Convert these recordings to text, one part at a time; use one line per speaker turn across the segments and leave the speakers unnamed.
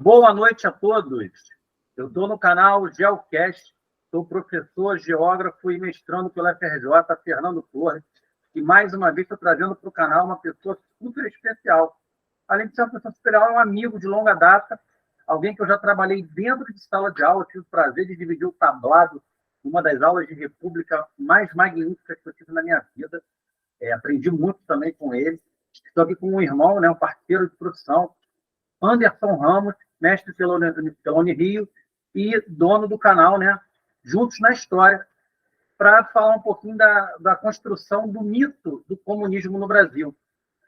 Boa noite a todos. Eu estou no canal Geocast, sou professor, geógrafo e mestrando pela FRJ, Fernando Torres, e mais uma vez estou trazendo para o canal uma pessoa super especial. Além de ser uma pessoa especial, é um amigo de longa data, alguém que eu já trabalhei dentro de sala de aula, tive o prazer de dividir o tablado numa das aulas de República mais magníficas que eu tive na minha vida. Aprendi muito também com ele. Estou aqui com um irmão, né, um parceiro de profissão, Anderson Ramos, mestre pela Unirio e dono do canal, né, Juntos na História, para falar um pouquinho da construção do mito do comunismo no Brasil.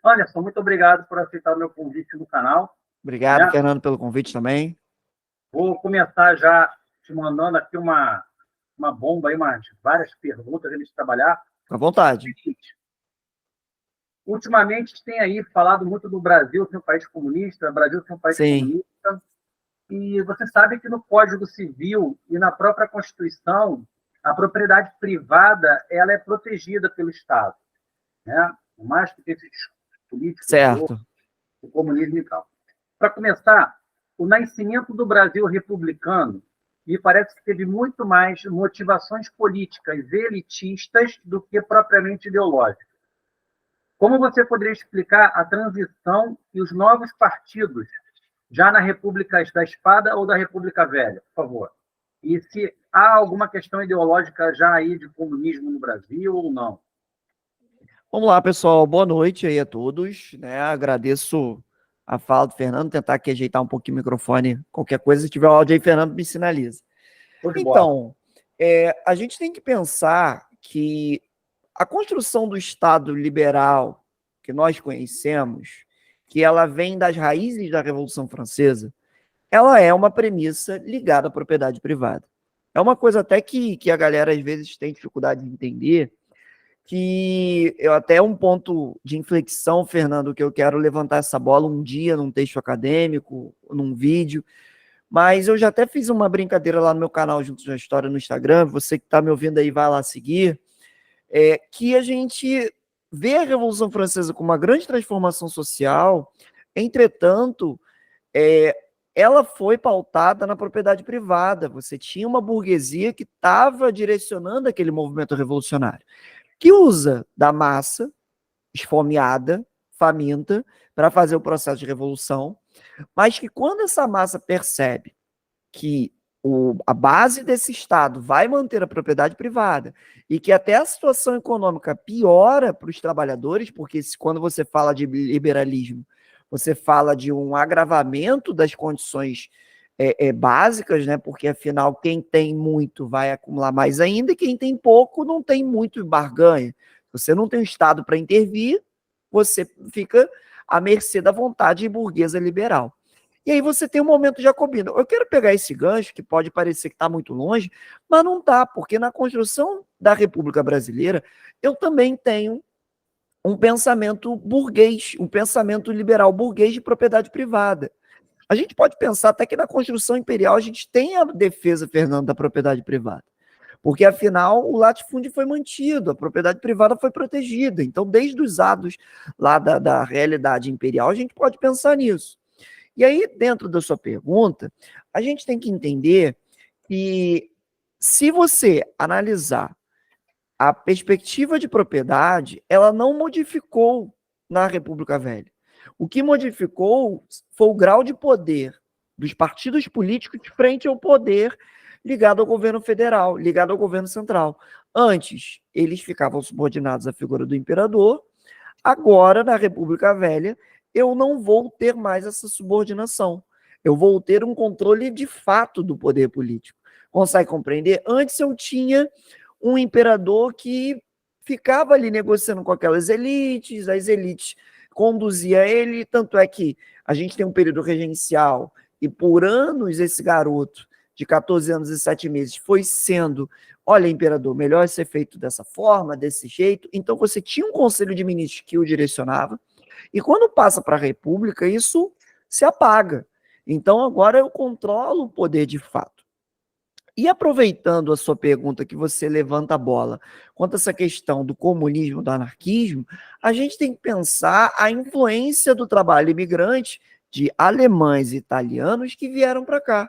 Anderson, muito obrigado por aceitar o meu convite no canal.
Obrigado, Fernando, pelo convite também.
Vou começar já te mandando aqui uma bomba, aí, várias perguntas a gente trabalhar.
À vontade.
Ultimamente tem aí falado muito do Brasil ser um país comunista, Brasil ser um país comunista, e você sabe que no Código Civil e na própria Constituição, a propriedade privada ela é protegida pelo Estado, né? Por mais que esses políticos,
certo,
o comunismo e tal. Para começar, o nascimento do Brasil republicano me parece que teve muito mais motivações políticas elitistas do que propriamente ideológicas. Como você poderia explicar a transição e os novos partidos já na República da Espada ou da República Velha, por favor? E se há alguma questão ideológica já aí de comunismo no Brasil ou não?
Vamos lá, pessoal. Boa noite aí a todos. Agradeço a fala do Fernando, tentar aqui ajeitar um pouquinho o microfone. Qualquer coisa, se tiver o áudio aí, Fernando, me sinaliza. Então, a gente tem que pensar que a construção do Estado liberal que nós conhecemos, que ela vem das raízes da Revolução Francesa, ela é uma premissa ligada à propriedade privada. É uma coisa até que a galera às vezes tem dificuldade de entender, que até um ponto de inflexão, Fernando, que eu quero levantar essa bola um dia num texto acadêmico, num vídeo, mas eu já até fiz uma brincadeira lá no meu canal Juntos na História no Instagram, você que está me ouvindo aí vai lá seguir, que a gente vê a Revolução Francesa como uma grande transformação social, entretanto, ela foi pautada na propriedade privada. Você tinha uma burguesia que estava direcionando aquele movimento revolucionário, que usa da massa esfomeada, faminta, para fazer o processo de revolução, mas que quando essa massa percebe que a base desse Estado vai manter a propriedade privada e que até a situação econômica piora para os trabalhadores, porque quando você fala de liberalismo, você fala de um agravamento das condições básicas, né? Porque afinal quem tem muito vai acumular mais ainda e quem tem pouco não tem muito e barganha. Você não tem o Estado para intervir, você fica à mercê da vontade burguesa liberal. E aí você tem um momento jacobino. Eu quero pegar esse gancho, que pode parecer que está muito longe, mas não está, porque na construção da República Brasileira, eu também tenho um pensamento burguês, um pensamento liberal burguês de propriedade privada. A gente pode pensar até que na construção imperial a gente tem a defesa, Fernando, da propriedade privada. Porque, afinal, o latifúndio foi mantido, a propriedade privada foi protegida. Então, desde os atos lá da realidade imperial, a gente pode pensar nisso. E aí, dentro da sua pergunta, a gente tem que entender que, se você analisar a perspectiva de propriedade, ela não modificou na República Velha. O que modificou foi o grau de poder dos partidos políticos frente ao poder ligado ao governo federal, ligado ao governo central. Antes, eles ficavam subordinados à figura do imperador. Agora, na República Velha, eu não vou ter mais essa subordinação. Eu vou ter um controle de fato do poder político. Consegue compreender? Antes eu tinha um imperador que ficava ali negociando com aquelas elites, as elites conduziam ele, tanto é que a gente tem um período regencial e por anos esse garoto de 14 anos e 7 meses foi sendo, olha, imperador, melhor ser feito dessa forma, desse jeito. Então você tinha um conselho de ministros que o direcionava, e quando passa para a República, isso se apaga. Então agora eu controlo o poder de fato. E aproveitando a sua pergunta que você levanta a bola quanto a essa questão do comunismo, do anarquismo, a gente tem que pensar a influência do trabalho imigrante de alemães e italianos que vieram para cá.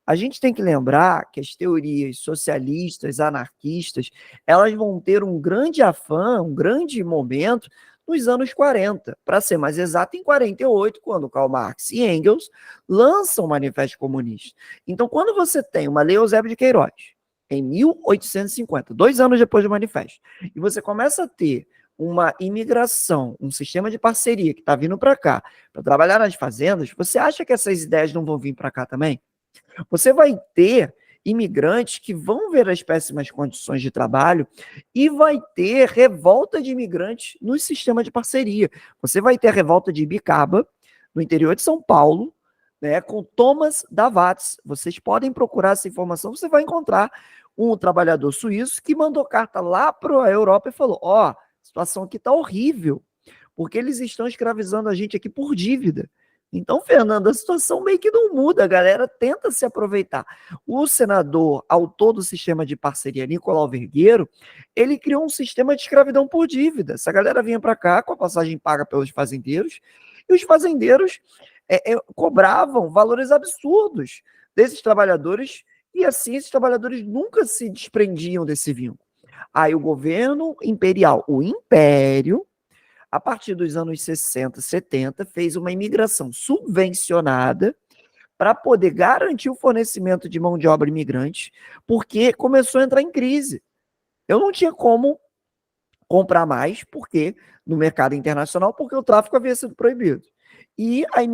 A gente tem que lembrar que as teorias socialistas, anarquistas, elas vão ter um grande afã, um grande momento nos anos 40, para ser mais exato, em 48, quando Karl Marx e Engels lançam o Manifesto Comunista. Então, quando você tem uma Lei Eusébio de Queiroz, em 1850, 2 anos depois do Manifesto, e você começa a ter uma imigração, um sistema de parceria que está vindo para cá, para trabalhar nas fazendas, você acha que essas ideias não vão vir para cá também? Você vai ter imigrantes que vão ver as péssimas condições de trabalho e vai ter revolta de imigrantes no sistema de parceria. Você vai ter a revolta de Ibicaba, no interior de São Paulo, né, com Thomas Davatz. Vocês podem procurar essa informação, você vai encontrar um trabalhador suíço que mandou carta lá para a Europa e falou, a situação aqui está horrível, porque eles estão escravizando a gente aqui por dívida. Então, Fernando, a situação meio que não muda, a galera tenta se aproveitar. O senador, autor do sistema de parceria, Nicolau Vergueiro, ele criou um sistema de escravidão por dívida. Essa galera vinha para cá com a passagem paga pelos fazendeiros, e os fazendeiros cobravam valores absurdos desses trabalhadores, e assim esses trabalhadores nunca se desprendiam desse vínculo. Aí o governo imperial, o Império, a partir dos anos 60, 70, fez uma imigração subvencionada para poder garantir o fornecimento de mão de obra imigrante, porque começou a entrar em crise. Eu não tinha como comprar mais, porque no mercado internacional, porque o tráfico havia sido proibido. E aí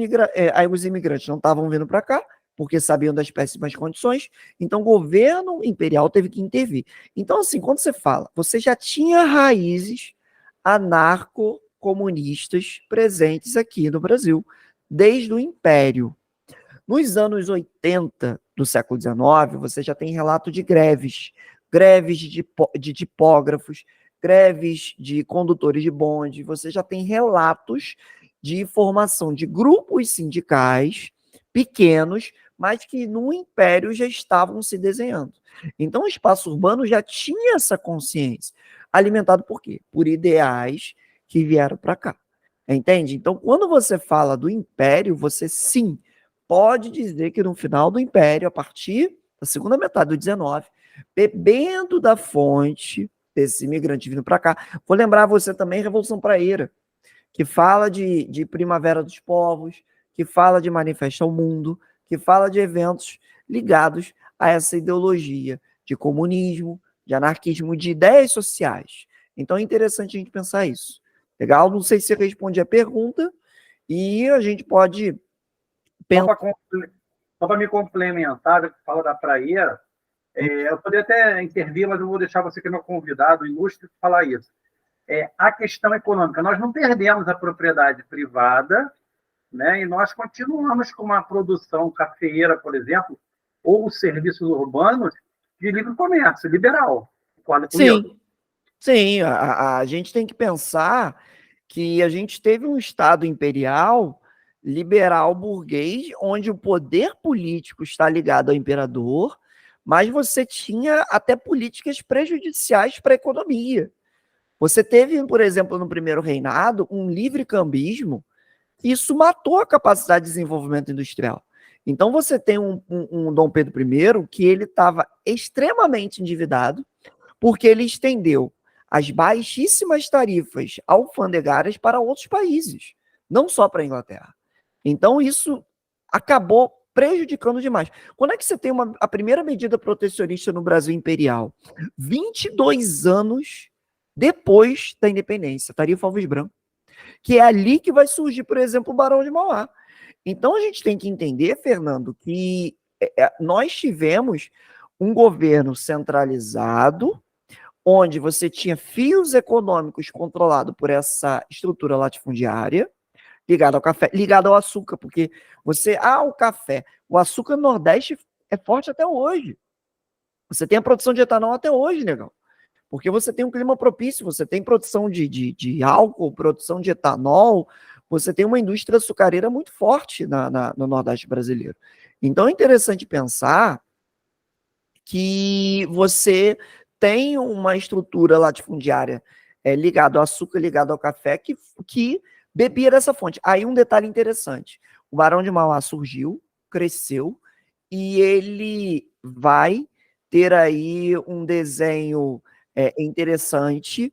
os imigrantes não estavam vindo para cá, porque sabiam das péssimas condições, então o governo imperial teve que intervir. Então, assim, quando você fala, você já tinha raízes anarco-comunistas presentes aqui no Brasil, desde o Império. Nos anos 80 do século XIX, você já tem relato de greves de tipógrafos, greves de condutores de bonde, você já tem relatos de formação de grupos sindicais pequenos, mas que no Império já estavam se desenhando. Então o espaço urbano já tinha essa consciência. Alimentado por quê? Por ideais que vieram para cá. Entende? Então, quando você fala do Império, você sim pode dizer que no final do Império, a partir da segunda metade do 19, bebendo da fonte desse imigrante vindo para cá, vou lembrar você também Revolução Praeira, que fala de Primavera dos Povos, que fala de Manifesto ao Mundo, que fala de eventos ligados a essa ideologia de comunismo, de anarquismo, de ideias sociais. Então é interessante a gente pensar isso. Legal? Não sei se você responde a pergunta e a gente pode
pensar. Só para me complementar, fala da praia, eu poderia até intervir, mas eu vou deixar você que é meu convidado ilustre falar isso. A questão econômica. Nós não perdemos a propriedade privada, né? E nós continuamos com uma produção cafeeira, por exemplo, ou serviços urbanos de livre comércio, liberal.
Sim, sim. A gente tem que pensar que a gente teve um Estado imperial, liberal, burguês, onde o poder político está ligado ao imperador, mas você tinha até políticas prejudiciais para a economia. Você teve, por exemplo, no primeiro reinado, um livre cambismo. Isso matou a capacidade de desenvolvimento industrial. Então você tem um Dom Pedro I que ele estava extremamente endividado, porque ele estendeu as baixíssimas tarifas alfandegárias para outros países, não só para a Inglaterra. Então isso acabou prejudicando demais. Quando é que você tem a primeira medida protecionista no Brasil imperial? 22 anos depois da independência, tarifa Alves Branco, que é ali que vai surgir, por exemplo, o Barão de Mauá. Então a gente tem que entender, Fernando, que nós tivemos um governo centralizado, onde você tinha fios econômicos controlados por essa estrutura latifundiária, ligado ao café, ligado ao açúcar, porque o café, o açúcar no Nordeste é forte até hoje. Você tem a produção de etanol até hoje, negão. Porque você tem um clima propício, você tem produção de álcool, produção de etanol, você tem uma indústria açucareira muito forte no Nordeste brasileiro. Então é interessante pensar que você tem uma estrutura latifundiária ligada ao açúcar, ligada ao café, que bebia dessa fonte. Aí um detalhe interessante, o Barão de Mauá surgiu, cresceu, e ele vai ter aí um desenho interessante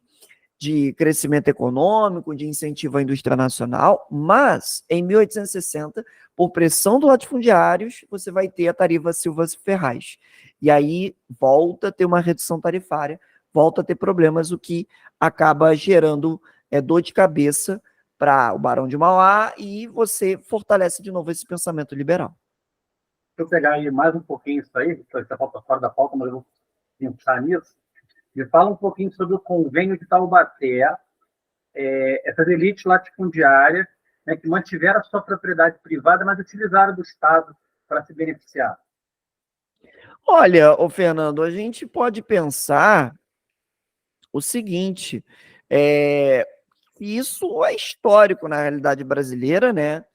de crescimento econômico, de incentivo à indústria nacional, mas em 1860, por pressão dos latifundiários, você vai ter a tarifa Silva Ferraz. E aí volta a ter uma redução tarifária, volta a ter problemas, o que acaba gerando dor de cabeça para o Barão de Mauá, e você fortalece de novo esse pensamento liberal.
Deixa eu pegar aí mais um pouquinho isso aí, que está fora da pauta, mas eu vou pensar nisso. Me fala um pouquinho sobre o convênio de Taubaté, essas elites latifundiárias, né, que mantiveram a sua propriedade privada, mas utilizaram do Estado para se beneficiar.
Olha, ô Fernando, a gente pode pensar o seguinte, isso é histórico na realidade brasileira, né?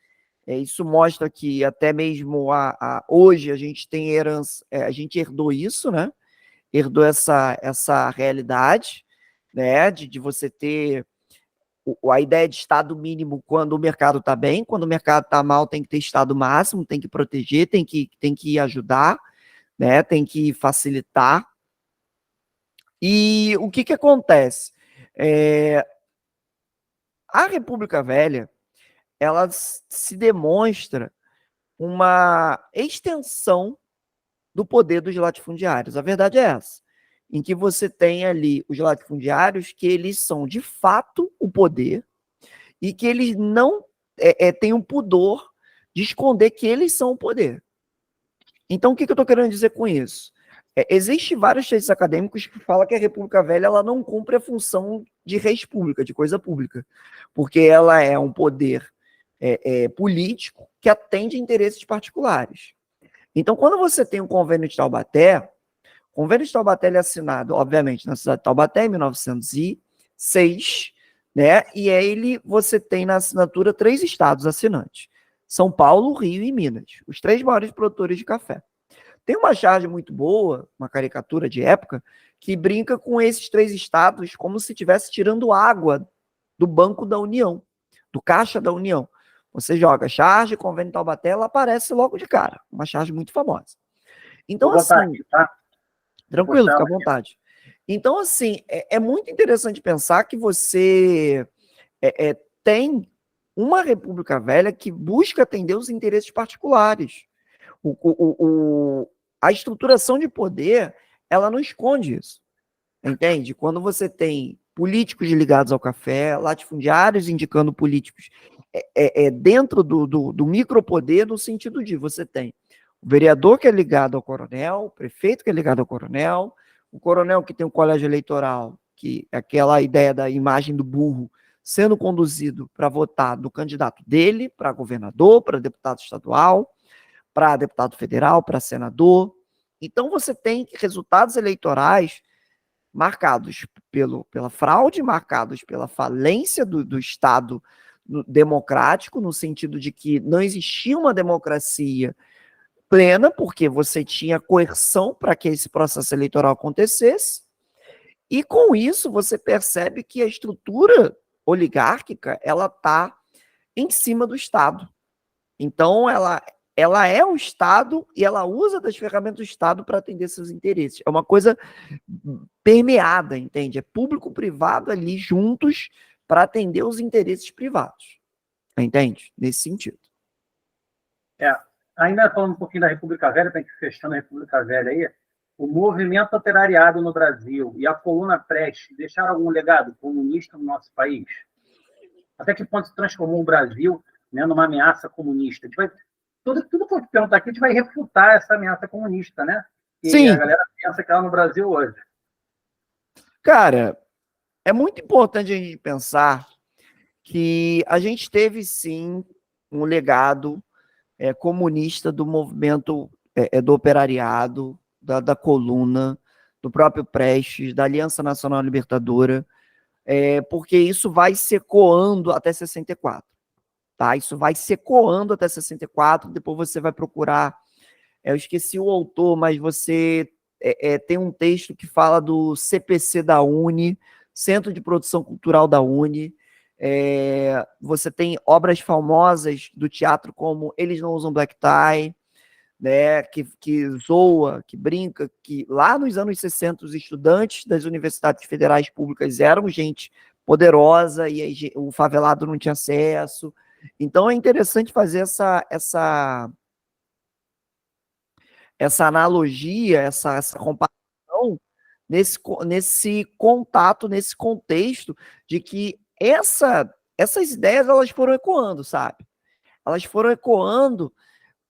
Isso mostra que até mesmo hoje a gente tem herança, a gente herdou isso, né? Herdou essa realidade, né? De você ter a ideia de estado mínimo quando o mercado está bem, quando o mercado está mal, tem que ter estado máximo, tem que proteger, tem que ajudar, né? Tem que facilitar. E o que acontece? A República Velha, ela se demonstra uma extensão do poder dos latifundiários. A verdade é essa, em que você tem ali os latifundiários que eles são de fato o poder e que eles não têm um pudor de esconder que eles são o poder. Então, o que eu estou querendo dizer com isso? Existem vários textos acadêmicos que falam que a República Velha ela não cumpre a função de res pública, de coisa pública, porque ela é um poder político que atende a interesses particulares. Então, quando você tem o Convênio de Taubaté, o Convênio de Taubaté é assinado, obviamente, na cidade de Taubaté, em 1906, né? E aí você tem na assinatura 3 estados assinantes: São Paulo, Rio e Minas, os 3 maiores produtores de café. Tem uma charge muito boa, uma caricatura de época, que brinca com esses 3 estados como se estivesse tirando água do Banco da União, do Caixa da União. Você joga charge, Convênio Taubaté, ela aparece logo de cara. Uma charge muito famosa. Então,
Vou botar
assim,
aqui, tá?
tranquilo, fica à vontade. Então, assim, é muito interessante pensar que você tem uma República Velha que busca atender os interesses particulares. A estruturação de poder, ela não esconde isso. Entende? Quando você tem políticos ligados ao café, latifundiários indicando políticos dentro do micropoder, no sentido de você tem o vereador que é ligado ao coronel, o prefeito que é ligado ao coronel, o coronel que tem um colégio eleitoral, que é aquela ideia da imagem do burro sendo conduzido para votar do candidato dele, para governador, para deputado estadual, para deputado federal, para senador. Então você tem resultados eleitorais marcados pela fraude, marcados pela falência do Estado democrático, no sentido de que não existia uma democracia plena, porque você tinha coerção para que esse processo eleitoral acontecesse, e com isso você percebe que a estrutura oligárquica ela está em cima do Estado. Então, ela é o Estado e ela usa das ferramentas do Estado para atender seus interesses. É uma coisa permeada, entende? É público-privado ali juntos para atender os interesses privados. Entende? Nesse sentido.
Ainda falando um pouquinho da República Velha, para a gente fechando a República Velha aí, o movimento operariado no Brasil e a coluna Prestes deixaram algum legado comunista no nosso país? Até que ponto se transformou o Brasil, né, numa ameaça comunista? A gente vai, tudo que eu perguntar aqui, a gente vai refutar essa ameaça comunista, né? E
Sim.
a galera pensa que ela no Brasil hoje.
Cara, é muito importante a gente pensar que a gente teve, sim, um legado comunista do movimento do operariado, da coluna, do próprio Prestes, da Aliança Nacional Libertadora, porque isso vai se ecoando até 64. Tá? Isso vai se ecoando até 64, depois você vai procurar, eu esqueci o autor, mas você tem um texto que fala do CPC da UNE, Centro de Produção Cultural da UNE, Você tem obras famosas do teatro como Eles Não Usam Black Tie, né, que zoa, que brinca, que lá nos anos 60 os estudantes das universidades federais públicas eram gente poderosa e aí o favelado não tinha acesso. Então é interessante fazer essa analogia, essa comparação nesse contato, nesse contexto de que essas ideias elas foram ecoando, sabe? Elas foram ecoando,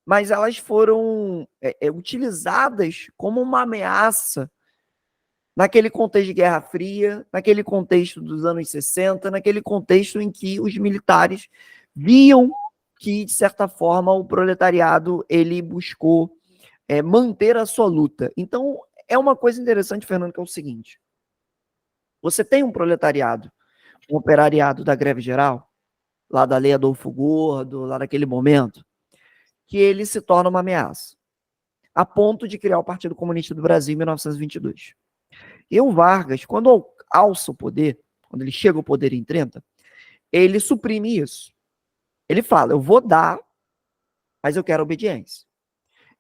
mas elas foram utilizadas como uma ameaça naquele contexto de Guerra Fria, naquele contexto dos anos 60, naquele contexto em que os militares viam que, de certa forma, o proletariado ele buscou manter a sua luta. Então, é uma coisa interessante, Fernando, que é o seguinte: você tem um proletariado, um operariado da greve geral, lá da Lei Adolfo Gordo, lá naquele momento, que ele se torna uma ameaça, a ponto de criar o Partido Comunista do Brasil em 1922. E o Vargas, quando alça o poder, quando ele chega ao poder em 30, ele suprime isso. Ele fala, eu vou dar, mas eu quero obediência.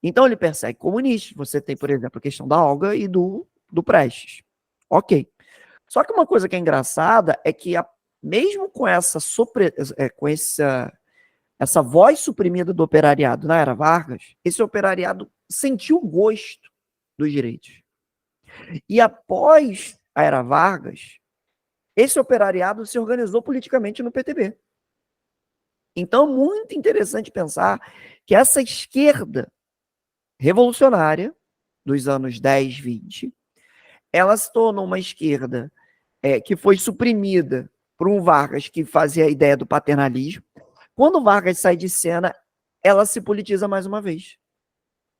Então ele persegue comunistas. Você tem, por exemplo, a questão da Olga e do Prestes. Ok. Só que uma coisa que é engraçada é que mesmo com essa voz suprimida do operariado na era Vargas, esse operariado sentiu o gosto dos direitos. E após a era Vargas, esse operariado se organizou politicamente no PTB. Então, muito interessante pensar que essa esquerda revolucionária dos anos 10, 20, ela se tornou uma esquerda que foi suprimida por um Vargas que fazia a ideia do paternalismo. Quando o Vargas sai de cena, ela se politiza mais uma vez.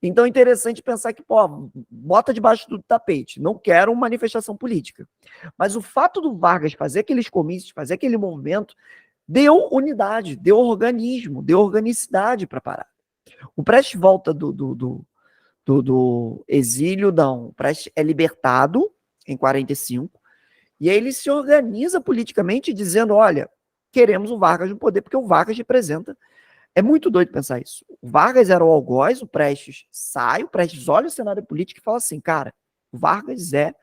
Então é interessante pensar que, pô, bota debaixo do tapete. Não quero uma manifestação política. Mas o fato do Vargas fazer aqueles comícios, fazer aquele movimento, deu unidade, deu organismo, deu organicidade para parar. O Prestes volta do exílio, não. O Prestes é libertado em 45, e aí ele se organiza politicamente dizendo, olha, queremos o Vargas no poder, porque o Vargas representa. É muito doido pensar isso. O Vargas era o algoz, o Prestes sai, o Prestes olha o cenário político e fala assim, cara, o Vargas é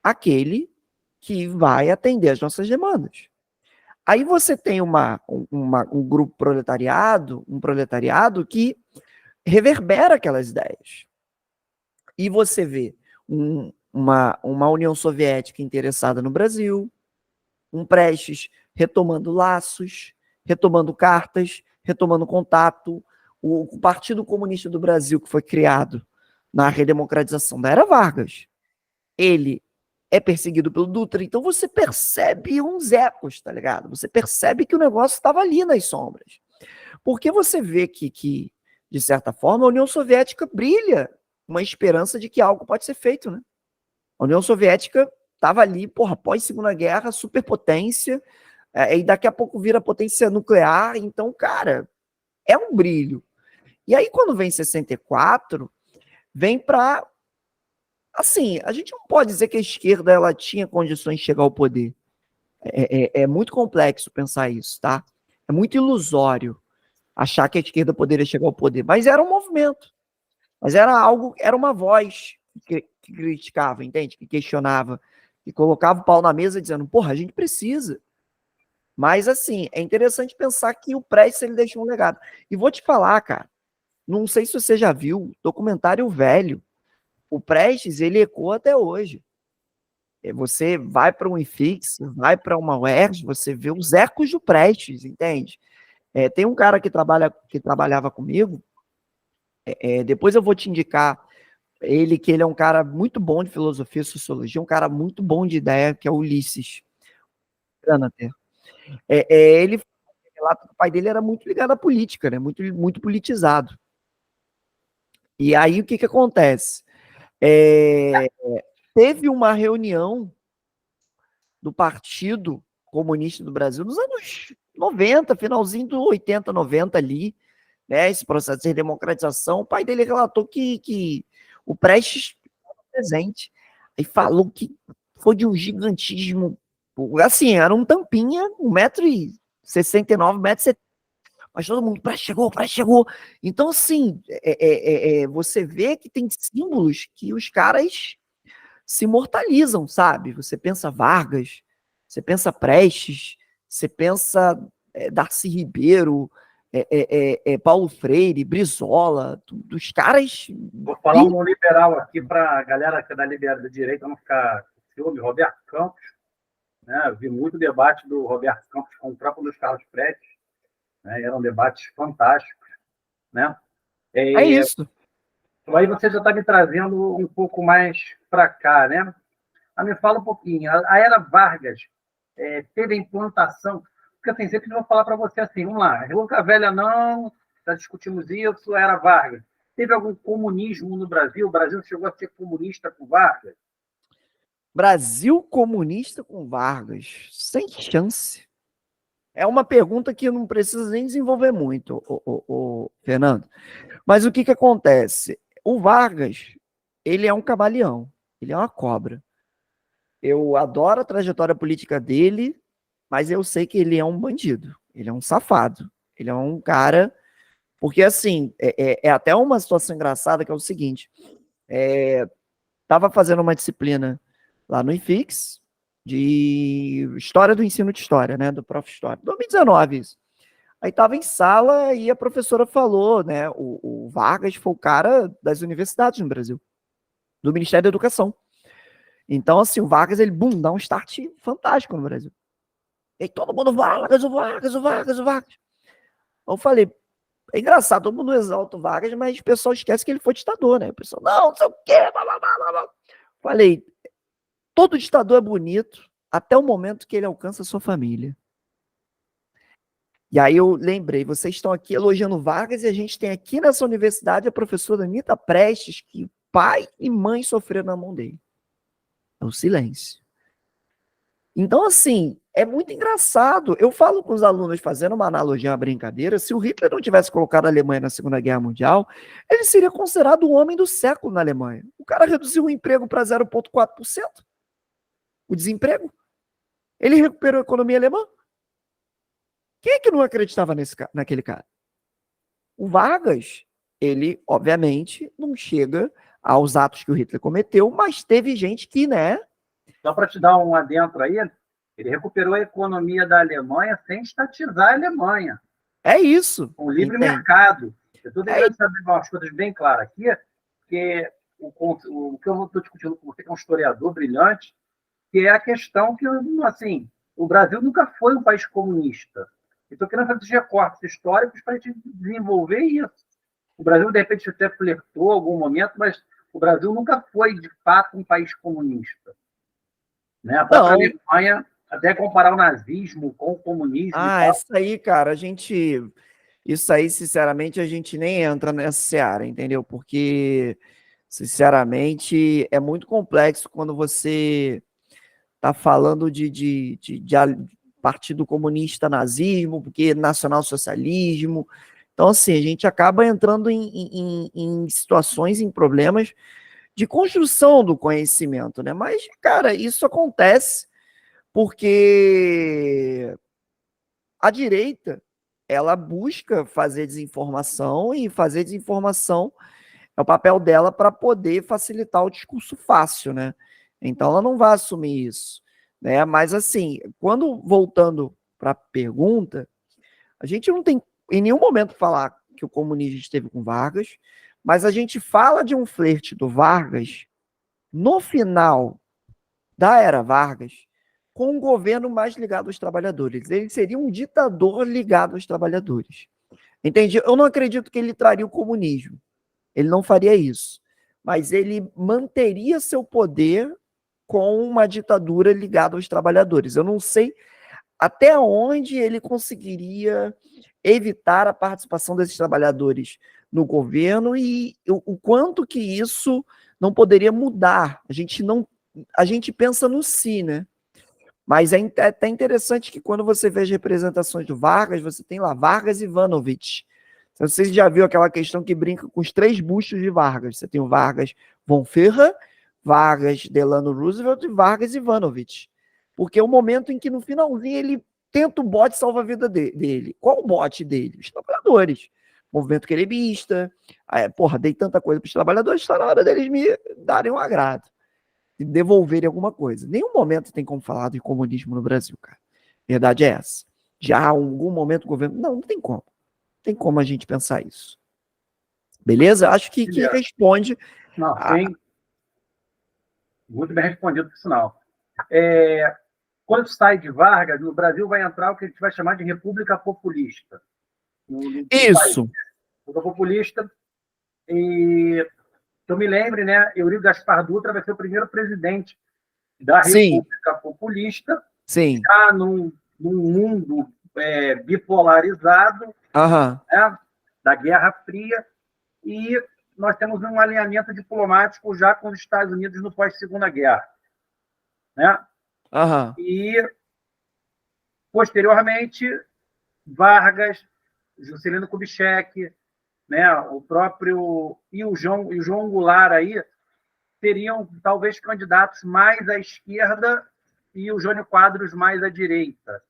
aquele que vai atender as nossas demandas. Aí você tem um grupo proletariado, um proletariado que reverbera aquelas ideias. E você vê uma União Soviética interessada no Brasil, um Prestes retomando laços, retomando cartas, retomando contato. O Partido Comunista do Brasil, que foi criado na redemocratização da era Vargas, ele é perseguido pelo Dutra, então você percebe uns ecos, tá ligado? Você percebe que o negócio estava ali nas sombras. Porque você vê que, de certa forma, a União Soviética brilha uma esperança de que algo pode ser feito, né? A União Soviética estava ali, porra, pós-Segunda Guerra, superpotência, e daqui a pouco vira potência nuclear, então, cara, é um brilho. E aí, quando vem 64, vem para... Assim, a gente não pode dizer que a esquerda ela tinha condições de chegar ao poder. É muito complexo pensar isso, tá? É muito ilusório achar que a esquerda poderia chegar ao poder, mas era um movimento. Mas era algo, era uma voz que criticava, entende? Que questionava, que colocava o pau na mesa dizendo, porra, a gente precisa. Mas, assim, é interessante pensar que o Prestes ele deixou um legado. E vou te falar, cara, não sei se você já viu, documentário velho, o Prestes, ele ecoa até hoje. Você vai para um IFIX, vai para uma UERJ, você vê os ecos do Prestes, entende? Tem um cara que trabalhava comigo, depois eu vou te indicar ele, que ele é um cara muito bom de filosofia e sociologia, um cara muito bom de ideia, que é o Ulisses Granater. Ele relata que o pai dele era muito ligado à política, né? Muito, muito politizado. E aí o que acontece? Teve uma reunião do Partido Comunista do Brasil nos anos 90, finalzinho do 80, 90 ali, né? Esse processo de democratização. O pai dele relatou que o Prestes estava presente e falou que foi de um gigantismo Assim, era um tampinha, 1,69 m, 1,70 m, mas todo mundo, Prestes chegou. Então, assim, você vê que tem símbolos que os caras se imortalizam, sabe? Você pensa Vargas, você pensa Prestes, você pensa Darcy Ribeiro, Paulo Freire, Brizola, dos caras...
Vou falar um liberal aqui para a galera que é da direita não ficar ciúme, Roberto Campos, né? Eu vi muito debate do Roberto Campos com o próprio Luiz Carlos Prestes, né? Eram debates fantásticos, né?
É isso.
Aí você já está me trazendo um pouco mais para cá, né? Me fala um pouquinho. A era Vargas teve a implantação, porque assim, sempre vou falar para você assim, vamos lá, República Velha não, já discutimos isso, era Vargas. Teve algum comunismo no Brasil? O Brasil chegou a ser comunista com Vargas?
Brasil comunista com Vargas? Sem chance. É uma pergunta que não precisa nem desenvolver muito, Fernando. Mas o que acontece? O Vargas, ele é um camaleão, ele é uma cobra. Eu adoro a trajetória política dele, mas eu sei que ele é um bandido, ele é um safado, ele é um cara... Porque, assim, é até uma situação engraçada, que é o seguinte, estava fazendo uma disciplina lá no IFIX, de História do Ensino de História, né, do Prof. História, 2019 isso. Aí estava em sala e a professora falou, né, o Vargas foi o cara das universidades no Brasil, do Ministério da Educação. Então, assim, o Vargas, ele, dá um start fantástico no Brasil. E aí todo mundo, Vargas. Eu falei, é engraçado, todo mundo exalta o Vargas, mas o pessoal esquece que ele foi ditador, né? O pessoal, não sei o quê, blá, blá, blá, blá. Falei, todo ditador é bonito até o momento que ele alcança a sua família. E aí eu lembrei, vocês estão aqui elogiando Vargas e a gente tem aqui nessa universidade a professora Anita Prestes, que pai e mãe sofreram na mão dele. É o silêncio. Então, assim, é muito engraçado. Eu falo com os alunos, fazendo uma analogia, uma brincadeira, se o Hitler não tivesse colocado a Alemanha na Segunda Guerra Mundial, ele seria considerado o homem do século na Alemanha. O cara reduziu o emprego para 0,4%. O desemprego. Ele recuperou a economia alemã. Quem é que não acreditava naquele cara? O Vargas, ele, obviamente, não chega aos atos que o Hitler cometeu, mas teve gente que, né?
Só para te dar um adentro aí, ele recuperou a economia da Alemanha sem estatizar a Alemanha.
É isso.
Com livre mercado. Eu estou tentando saber umas coisas bem claras aqui, que o que eu estou discutindo com você, que é um historiador brilhante, que é a questão que, assim, o Brasil nunca foi um país comunista. Estou querendo fazer esses recortes históricos para a gente desenvolver isso. O Brasil, de repente, até flertou em algum momento, mas o Brasil nunca foi, de fato, um país comunista. Né? A própria Alemanha, até comparar o nazismo com o comunismo.
Essa aí, cara, isso aí, sinceramente, a gente nem entra nessa seara, entendeu? Porque, sinceramente, é muito complexo quando você está falando de Partido Comunista, nazismo, porque nacionalsocialismo. Então, assim, a gente acaba entrando em situações, em problemas de construção do conhecimento, né? Mas, cara, isso acontece porque a direita, ela busca fazer desinformação, e fazer desinformação é o papel dela para poder facilitar o discurso fácil, né? Então ela não vai assumir isso, né? Mas assim, voltando para a pergunta, a gente não tem em nenhum momento falar que o comunismo esteve com Vargas, mas a gente fala de um flerte do Vargas no final da era Vargas com um governo mais ligado aos trabalhadores. Ele seria um ditador ligado aos trabalhadores. Entende? Eu não acredito que ele traria o comunismo. Ele não faria isso. Mas ele manteria seu poder com uma ditadura ligada aos trabalhadores. Eu não sei até onde ele conseguiria evitar a participação desses trabalhadores no governo e o quanto que isso não poderia mudar. A gente pensa no si, né? Mas é até interessante que quando você vê as representações do Vargas, você tem lá Vargas e Ivanovic. Você já viu aquela questão que brinca com os 3 bustos de Vargas. Você tem o Vargas von Ferrer, Vargas Delano Roosevelt e Vargas Ivanovic. Porque é o momento em que, no finalzinho, ele tenta o bote salva a vida dele. Qual o bote dele? Os trabalhadores. Movimento querebista. Porra, dei tanta coisa para os trabalhadores, está na hora deles me darem um agrado. E devolverem alguma coisa. Nenhum momento tem como falar de comunismo no Brasil, cara. Verdade é essa. Já em algum momento o governo... Não tem como. Não tem como a gente pensar isso. Beleza? Acho que responde...
Não, tem... Muito bem respondido, por sinal. Quando sai de Vargas, no Brasil vai entrar o que a gente vai chamar de República Populista.
Isso.
República Populista. E que eu me lembre, né? Eurico Gaspar Dutra vai ser o primeiro presidente da República Populista.
Sim.
Já num mundo bipolarizado, né, da Guerra Fria, e nós temos um alinhamento diplomático já com os Estados Unidos no pós-Segunda Guerra. Né? E, posteriormente, Vargas, Juscelino Kubitschek, né, o próprio... E o João Goulart aí seriam, talvez, candidatos mais à esquerda e o Jânio Quadros mais à direita.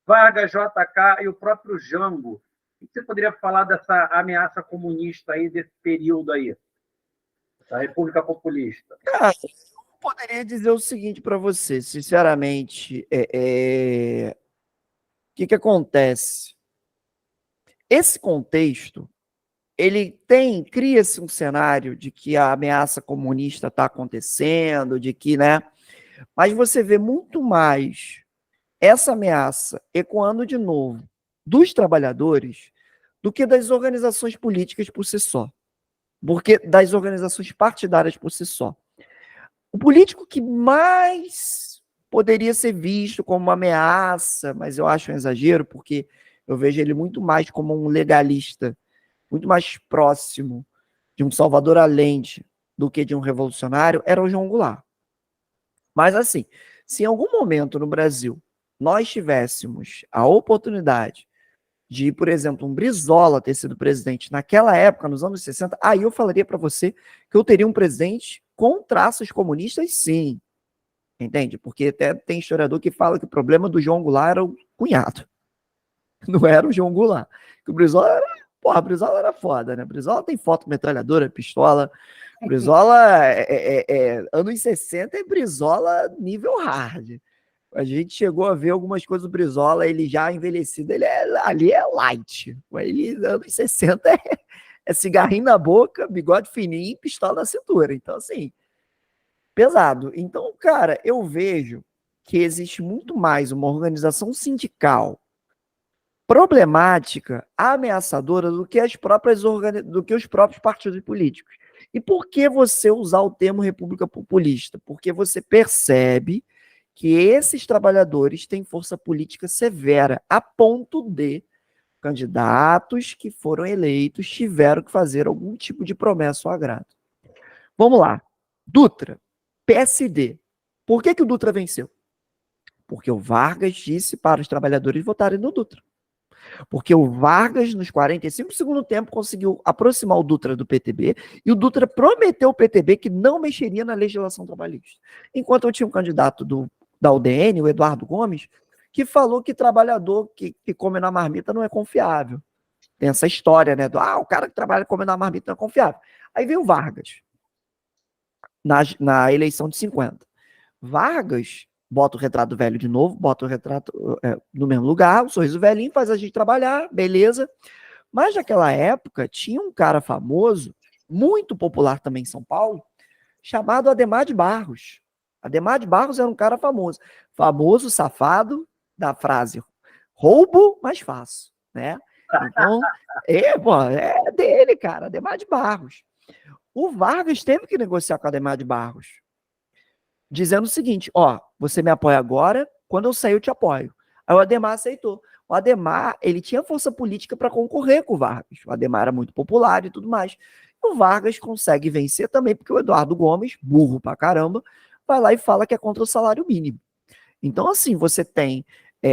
Vargas, JK e o próprio Jango. O que você poderia falar dessa ameaça comunista aí, desse período aí, da República Populista?
Cara, eu poderia dizer o seguinte para você, sinceramente, o que acontece? Esse contexto, ele cria-se um cenário de que a ameaça comunista está acontecendo, de que, né? Mas você vê muito mais essa ameaça ecoando de novo dos trabalhadores do que das organizações políticas por si só. Porque das organizações partidárias por si só. O político que mais poderia ser visto como uma ameaça, mas eu acho um exagero, porque eu vejo ele muito mais como um legalista, muito mais próximo de um Salvador Allende do que de um revolucionário, era o João Goulart. Mas assim, se em algum momento no Brasil nós tivéssemos a oportunidade de, por exemplo, um Brizola ter sido presidente naquela época, nos anos 60, aí eu falaria para você que eu teria um presidente com traços comunistas, sim. Entende? Porque até tem historiador que fala que o problema do João Goulart era o cunhado. Não era o João Goulart. Que o Brizola era... Porra, Brizola era foda, né? Brizola tem foto com metralhadora, pistola. Brizola, anos 60 é Brizola nível hard. A gente chegou a ver algumas coisas do Brizola, ele já envelhecido, ali é light. Ele, anos 60, é cigarrinho na boca, bigode fininho, pistola na cintura. Então, assim, pesado. Então, cara, eu vejo que existe muito mais uma organização sindical problemática, ameaçadora, do que os próprios partidos políticos. E por que você usar o termo República Populista? Porque você percebe que esses trabalhadores têm força política severa, a ponto de candidatos que foram eleitos tiveram que fazer algum tipo de promessa ao agrado. Vamos lá. Dutra, PSD. Por que o Dutra venceu? Porque o Vargas disse para os trabalhadores votarem no Dutra. Porque o Vargas, nos 45 do segundo tempo, conseguiu aproximar o Dutra do PTB e o Dutra prometeu ao PTB que não mexeria na legislação trabalhista. Enquanto eu tinha um candidato da UDN, o Eduardo Gomes, que falou que trabalhador que come na marmita não é confiável. Tem essa história, né? O cara que trabalha comendo na marmita não é confiável. Aí veio o Vargas, na eleição de 50. Vargas bota o retrato velho de novo, bota o retrato no mesmo lugar, o sorriso velhinho, faz a gente trabalhar, beleza. Mas naquela época tinha um cara famoso, muito popular também em São Paulo, chamado Adhemar de Barros. Adhemar de Barros era um cara famoso. Famoso, safado, da frase roubo, mas faço, né? Então, é dele, cara, Adhemar de Barros. O Vargas teve que negociar com o Adhemar de Barros, dizendo o seguinte, você me apoia agora, quando eu sair eu te apoio. Aí o Adhemar aceitou. O Adhemar, ele tinha força política para concorrer com o Vargas. O Adhemar era muito popular e tudo mais. E o Vargas consegue vencer também, porque o Eduardo Gomes, burro pra caramba, vai lá e fala que é contra o salário mínimo. Então, assim, você tem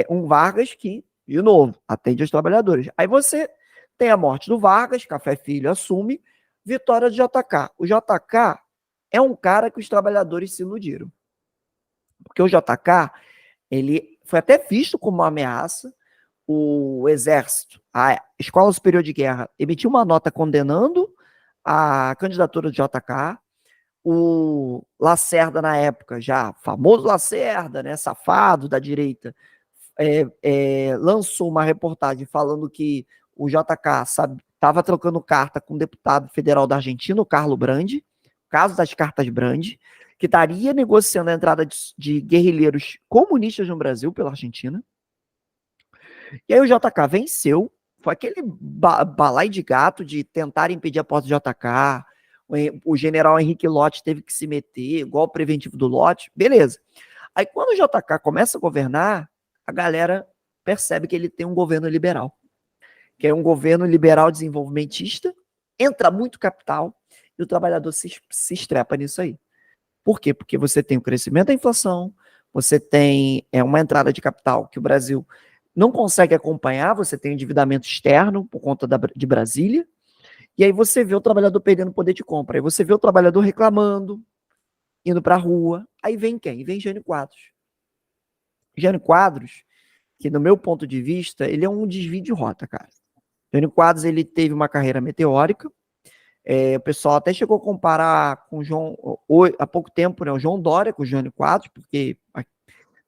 um Vargas que, de novo, atende aos trabalhadores. Aí você tem a morte do Vargas, Café Filho assume, vitória de JK. O JK é um cara que os trabalhadores se iludiram. Porque o JK, ele foi até visto como uma ameaça. O Exército, a Escola Superior de Guerra, emitiu uma nota condenando a candidatura do JK. O Lacerda, na época, já famoso Lacerda, né, safado da direita, lançou uma reportagem falando que o JK estava trocando carta com o deputado federal da Argentina, o Carlo Brandi, caso das cartas Brandi, que estaria negociando a entrada de guerrilheiros comunistas no Brasil pela Argentina. E aí o JK venceu, foi aquele balai de gato de tentar impedir a posse do JK, o general Henrique Lott teve que se meter, igual o preventivo do Lott, beleza. Aí quando o JK começa a governar, a galera percebe que ele tem um governo liberal, que é um governo liberal desenvolvimentista, entra muito capital e o trabalhador se estrepa nisso aí. Por quê? Porque você tem o crescimento da inflação, você tem uma entrada de capital que o Brasil não consegue acompanhar, você tem endividamento externo por conta de Brasília, e aí você vê o trabalhador perdendo poder de compra, aí você vê o trabalhador reclamando, indo para a rua, aí vem quem? Vem Jânio Quadros. Jânio Quadros, que no meu ponto de vista, ele é um desvio de rota, cara. Jânio Quadros, ele teve uma carreira meteórica, o pessoal até chegou a comparar com o João, há pouco tempo, né, o João Dória com o Jânio Quadros, porque,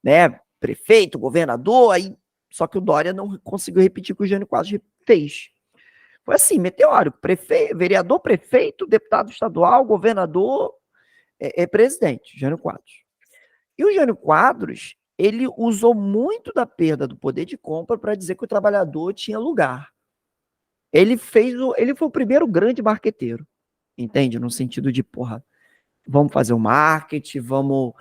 né, prefeito, governador, aí, só que o Dória não conseguiu repetir o que o Jânio Quadros fez. Foi assim, meteórico, vereador, prefeito, deputado estadual, governador, presidente, Jânio Quadros. E o Jânio Quadros, ele usou muito da perda do poder de compra para dizer que o trabalhador tinha lugar. Ele foi o primeiro grande marqueteiro, entende? No sentido de, porra, vamos fazer o marketing, vamos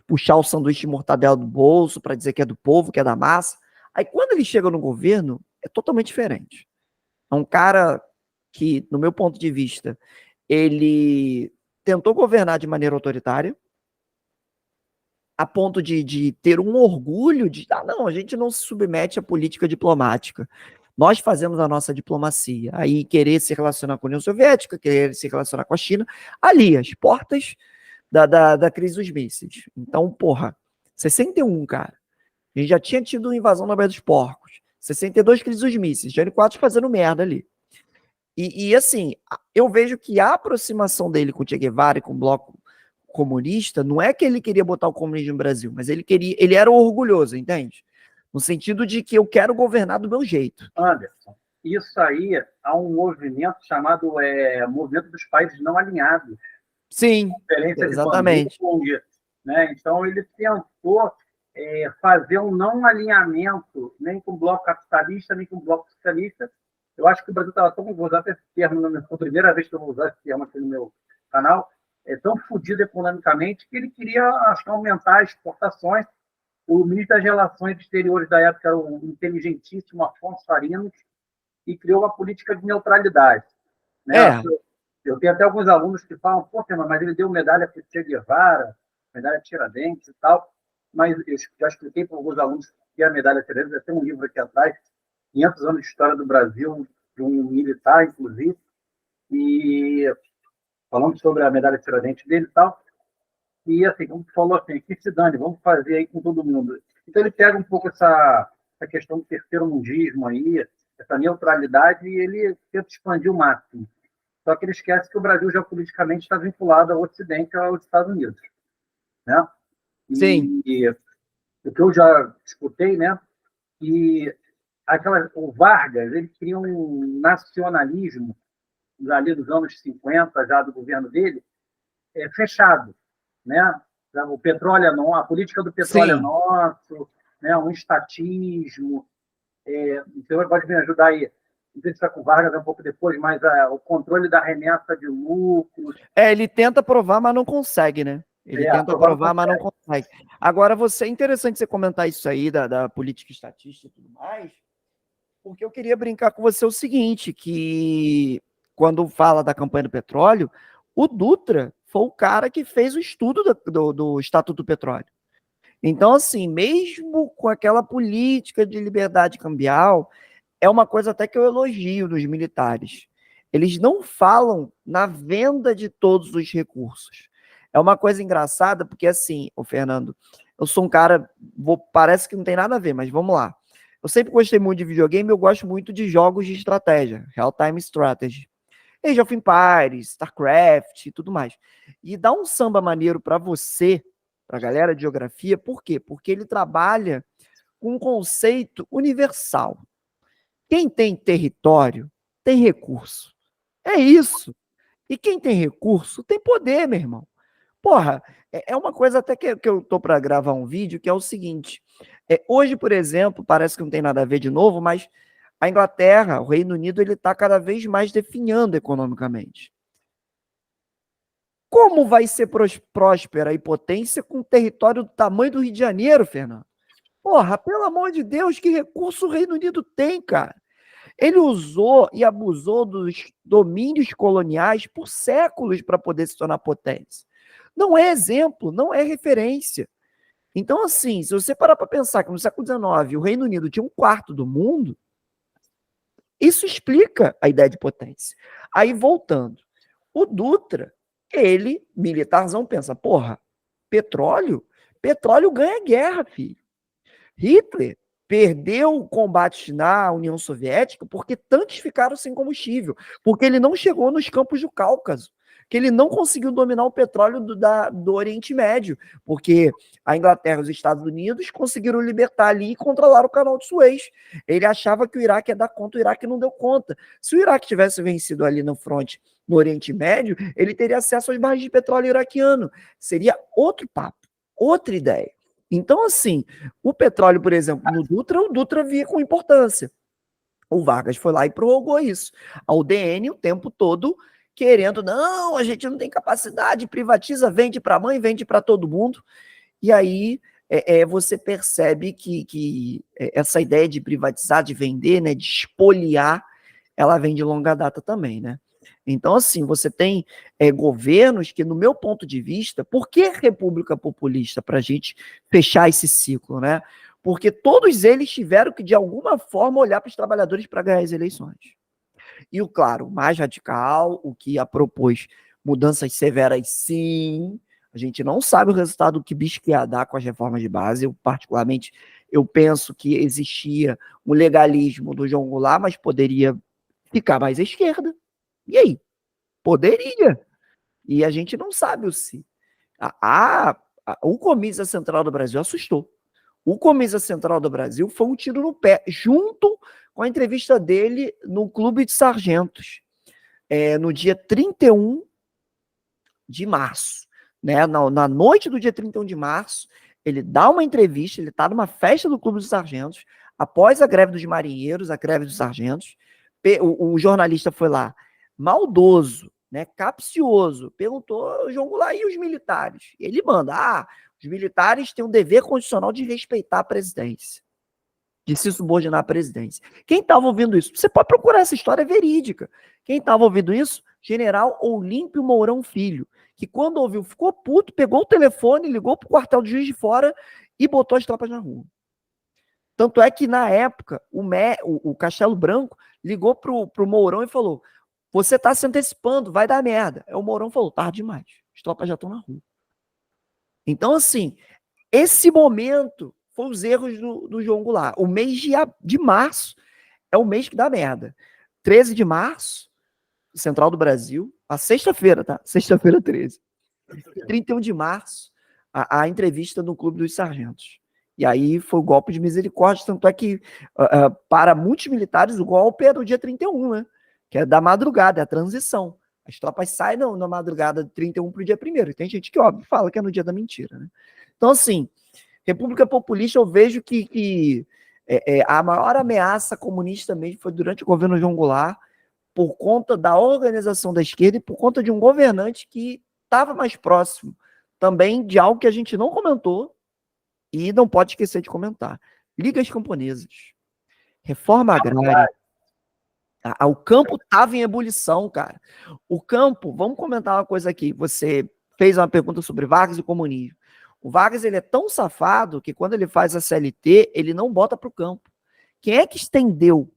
puxar o sanduíche de mortadela do bolso para dizer que é do povo, que é da massa. Aí quando ele chega no governo, é totalmente diferente. É um cara que, no meu ponto de vista, ele tentou governar de maneira autoritária, a ponto de ter um orgulho de, não, a gente não se submete à política diplomática. Nós fazemos a nossa diplomacia. Aí querer se relacionar com a União Soviética, querer se relacionar com a China, ali, as portas da crise dos mísseis. Então, porra, 61, cara. A gente já tinha tido uma invasão na Baía dos Porcos. 62, crise dos mísseis. Jânio Quadros fazendo merda ali. E assim, eu vejo que a aproximação dele com o Che Guevara e com o bloco comunista, não é que ele queria botar o comunismo no Brasil, mas ele era orgulhoso, entende? No sentido de que eu quero governar do meu jeito.
Anderson, isso aí há um movimento chamado Movimento dos Países Não Alinhados.
Sim, exatamente.
Bandung, né? Então, ele tentou fazer um não alinhamento nem com o bloco capitalista, nem com o bloco socialista. Eu acho que o Brasil estava tão, vou usar esse termo, foi a primeira vez que eu vou usar esse termo aqui no meu canal, tão fodido economicamente que ele queria, acho que, aumentar as exportações. O ministro das Relações Exteriores da época era o inteligentíssimo Afonso Arinos e criou uma política de neutralidade. Né? Eu tenho até alguns alunos que falam, pô, mas ele deu medalha para o Che Guevara, medalha Tiradentes e tal, mas eu já expliquei para alguns alunos que a medalha Tiradentes, tem um livro aqui atrás, 500 anos de história do Brasil, de um militar, inclusive, e falando sobre a medalha Tiradentes dele e tal, e assim, como tu falou assim, que se dane, vamos fazer aí com todo mundo. Então ele pega um pouco essa questão do terceiro mundismo aí, essa neutralidade, e ele tenta expandir o máximo. Só que ele esquece que o Brasil geopoliticamente está vinculado ao Ocidente, aos Estados Unidos. Né?
Sim.
E o que eu já escutei, né? E o Vargas, ele cria um nacionalismo ali dos anos 50, já do governo dele, fechado. Né? O petróleo é nosso, a política do petróleo é nosso, né? Um estatismo. Você pode me ajudar aí? Não sei se está com Vargas um pouco depois, mas o controle da remessa de lucros.
Ele tenta provar, mas não consegue, né? Ele tenta provar, mas não consegue. Agora, é interessante você comentar isso aí da política estatística e tudo mais, porque eu queria brincar com você o seguinte, que quando fala da campanha do petróleo, o Dutra foi o cara que fez o estudo do Estatuto do Petróleo. Então, assim, mesmo com aquela política de liberdade cambial, é uma coisa até que eu elogio dos militares. Eles não falam na venda de todos os recursos. é uma coisa engraçada, porque assim, o Fernando, eu sou um cara, parece que não tem nada a ver, mas vamos lá. Eu sempre gostei muito de videogame, eu gosto muito de jogos de estratégia, real-time strategy. Age of Empires, StarCraft e tudo mais. E dá um samba maneiro para você, para a galera de geografia, por quê? Porque ele trabalha com um conceito universal. Quem tem território, tem recurso. É isso. E quem tem recurso, tem poder, meu irmão. Porra, é uma coisa até que eu tô para gravar um vídeo, que é o seguinte. Hoje, por exemplo, parece que não tem nada a ver de novo, mas a Inglaterra, o Reino Unido, ele está cada vez mais definhando economicamente. Como vai ser próspera e potência com um território do tamanho do Rio de Janeiro, Fernando? Porra, pelo amor de Deus, que recurso o Reino Unido tem, cara? Ele usou e abusou dos domínios coloniais por séculos para poder se tornar potência. Não é exemplo, não é referência. Então, assim, se você parar para pensar que no século XIX o Reino Unido tinha 1/4 do mundo, isso explica a ideia de potência. Aí, voltando, o Dutra, ele, militarzão, pensa, porra, petróleo? Petróleo ganha guerra, filho. Hitler perdeu o combate na União Soviética porque tantos ficaram sem combustível, porque ele não chegou nos campos do Cáucaso, que ele não conseguiu dominar o petróleo do Oriente Médio, porque a Inglaterra e os Estados Unidos conseguiram libertar ali e controlar o canal de Suez. Ele achava que o Iraque ia dar conta, o Iraque não deu conta. Se o Iraque tivesse vencido ali no fronte no Oriente Médio, ele teria acesso aos barris de petróleo iraquiano. Seria outro papo, outra ideia. Então, assim, o petróleo, por exemplo, no Dutra, o Dutra via com importância. O Vargas foi lá e prorrogou isso. A UDN, o tempo todo, querendo, não, a gente não tem capacidade, privatiza, vende para a mãe, vende para todo mundo. E aí você percebe que essa ideia de privatizar, de vender, né, de espoliar, ela vem de longa data também, né? Então, assim, você tem governos que, no meu ponto de vista, por que república populista? Para a gente fechar esse ciclo, né? Porque todos eles tiveram que, de alguma forma, olhar para os trabalhadores para ganhar as eleições. E, claro, o mais radical, o que propôs mudanças severas, sim. A gente não sabe o resultado que bicho que ia dar com as reformas de base. Eu, particularmente, eu penso que existia um legalismo do João Goulart, mas poderia ficar mais à esquerda. E aí? Poderia. E a gente não sabe o se. O Comícia Central do Brasil assustou. O Comícia Central do Brasil foi um tiro no pé, junto com a entrevista dele no Clube de Sargentos, no dia 31 de março. Né? Na noite do dia 31 de março, ele dá uma entrevista, ele está numa festa do Clube dos Sargentos, após a greve dos marinheiros, a greve dos sargentos. O jornalista foi lá, maldoso, né, capcioso, perguntou, João Goulart, e os militares? E ele manda, os militares têm um dever constitucional de respeitar a presidência, de se subordinar à presidência. Quem estava ouvindo isso? Você pode procurar essa história verídica. Quem estava ouvindo isso? General Olímpio Mourão Filho, que quando ouviu, ficou puto, pegou o telefone, ligou para o quartel de Juiz de Fora e botou as tropas na rua. Tanto é que, na época, o Castelo Branco ligou pro Mourão e falou, você está se antecipando, vai dar merda. Aí o Mourão falou, tarde demais, as tropas já estão na rua. Então, assim, esse momento foi os erros do João Goulart. O mês de março é o mês que dá merda. 13 de março, Central do Brasil, a sexta-feira, tá? Sexta-feira 13. 31 de março, a entrevista no Clube dos Sargentos. E aí foi o golpe de misericórdia, tanto é que para muitos militares o golpe é no dia 31, né? Que é da madrugada, é a transição. As tropas saem na madrugada de 31 para o dia 1º. E tem gente que, óbvio, fala que é no dia da mentira, né? Então, assim, República Populista, eu vejo que a maior ameaça comunista mesmo foi durante o governo João Goulart, por conta da organização da esquerda e por conta de um governante que estava mais próximo também de algo que a gente não comentou e não pode esquecer de comentar. Ligas camponesas, reforma agrária. O campo estava em ebulição, cara. O campo, vamos comentar uma coisa aqui. Você fez uma pergunta sobre Vargas e comunismo. O Vargas, ele é tão safado que quando ele faz a CLT, ele não bota para o campo. Quem é que estendeu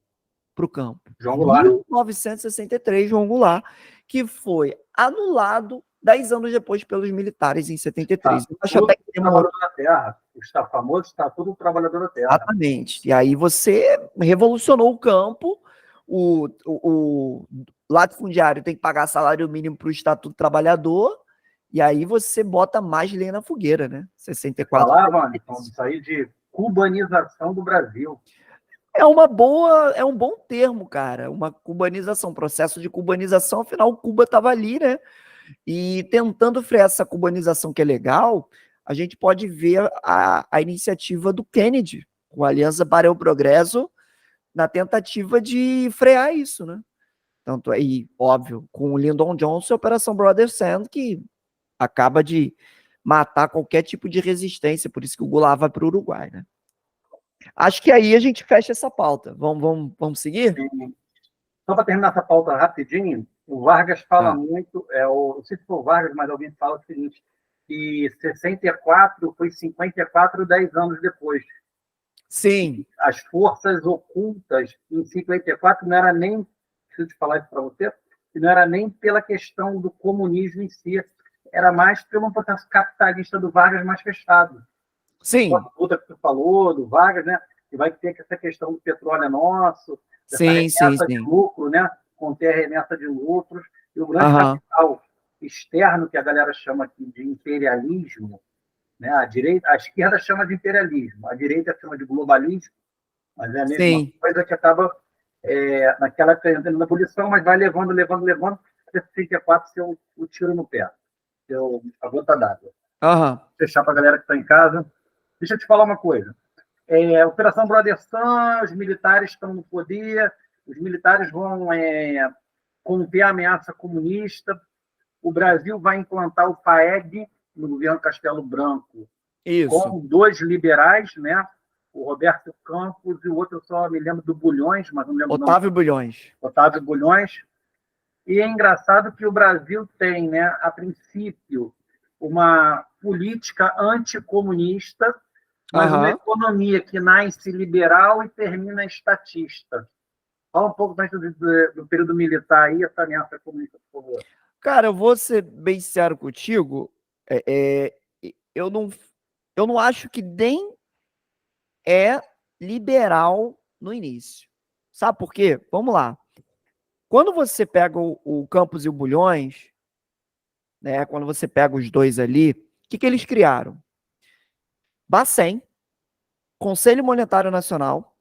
para o campo?
João Goulart.
1963, João Goulart, que foi anulado 10 anos depois pelos militares, em 73.
Tá.
Eu acho até que
Trabalhador da terra. Está famoso, está todo trabalhador da terra.
Exatamente. E aí você revolucionou o campo, o latifundiário tem que pagar salário mínimo para o Estatuto do Trabalhador, e aí você bota mais lenha na fogueira, né? 64.
Falava, então, disso aí de cubanização do Brasil.
É um bom termo, cara. Uma cubanização, processo de cubanização, afinal, Cuba estava ali, né? E tentando frear essa cubanização que é legal, a gente pode ver a iniciativa do Kennedy, com a Aliança para o Progresso, na tentativa de frear isso, né? Tanto aí, óbvio, com o Lyndon Johnson e a Operação Brother Sand, que acaba de matar qualquer tipo de resistência, por isso que o Goulart vai para o Uruguai, né? Acho que aí a gente fecha essa pauta. Vamos seguir?
Só para terminar essa pauta rapidinho, o Vargas fala muito, não sei se foi o Vargas, mas alguém fala o seguinte, que 64 foi 54, 10 anos depois.
Sim.
As forças ocultas em 54 não era nem, preciso te falar isso para você, não era nem pela questão do comunismo em si, era mais pelo processo capitalista do Vargas manifestado.
Sim.
A luta que tu falou, do Vargas, né? Que vai ter essa questão do petróleo é nosso, dessa remessa de lucro, né? Conter a remessa de lucros, e o grande capital externo, que a galera chama aqui de imperialismo, né? A esquerda chama de imperialismo, a direita chama de globalismo, mas é a mesma coisa que acaba naquela entrando na ebulição, mas vai levando, até 64 ser o tiro no pé, a gota d'água. Fechar para a galera que está em casa. Deixa eu te falar uma coisa. Operação Brother Sun, os militares estão no poder, os militares vão conter a ameaça comunista, o Brasil vai implantar o FAEG no governo Castelo Branco, com 2 liberais, né? O Roberto Campos e o outro, eu só me lembro do Bulhões, mas não lembro
Otávio Bulhões.
Otávio Bulhões. E é engraçado que o Brasil tem, né, a princípio, uma política anticomunista, mas uma economia que nasce liberal e termina estatista. Fala um pouco mais do período militar aí, essa ameaça comunista, por favor.
Cara, eu vou ser bem sincero contigo, eu não acho que nem é liberal no início. Sabe por quê? Vamos lá. Quando você pega o Campos e o Bulhões, né, quando você pega os dois ali, o que eles criaram? Bacen, Conselho Monetário Nacional,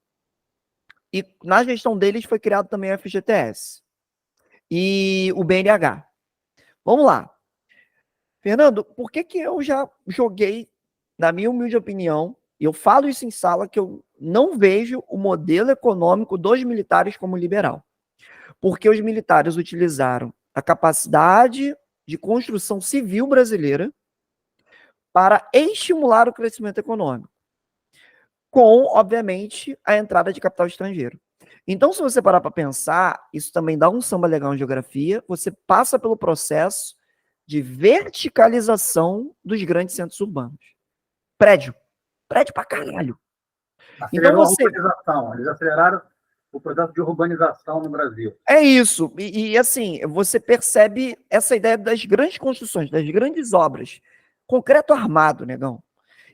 e na gestão deles foi criado também o FGTS e o BNH. Vamos lá. Fernando, por que eu já joguei, na minha humilde opinião, e eu falo isso em sala, que eu não vejo o modelo econômico dos militares como liberal? Porque os militares utilizaram a capacidade de construção civil brasileira para estimular o crescimento econômico, com, obviamente, a entrada de capital estrangeiro. Então, se você parar para pensar, isso também dá um samba legal em geografia, você passa pelo processo de verticalização dos grandes centros urbanos. Prédio pra caralho.
Acelerou a urbanização, eles aceleraram o processo de urbanização no Brasil.
É isso, e assim, você percebe essa ideia das grandes construções, das grandes obras, concreto armado, negão.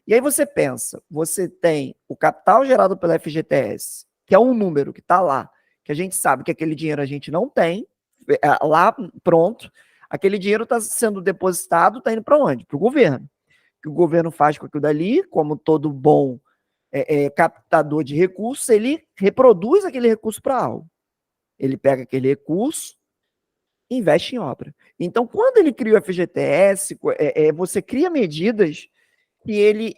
E aí você pensa, você tem o capital gerado pela FGTS, que é um número que está lá, que a gente sabe que aquele dinheiro a gente não tem, lá pronto, aquele dinheiro está sendo depositado, está indo para onde? Para o governo. O que o governo faz com aquilo dali, como todo bom captador de recursos, ele reproduz aquele recurso para algo. Ele pega aquele recurso e investe em obra. Então, quando ele cria o FGTS, você cria medidas que ele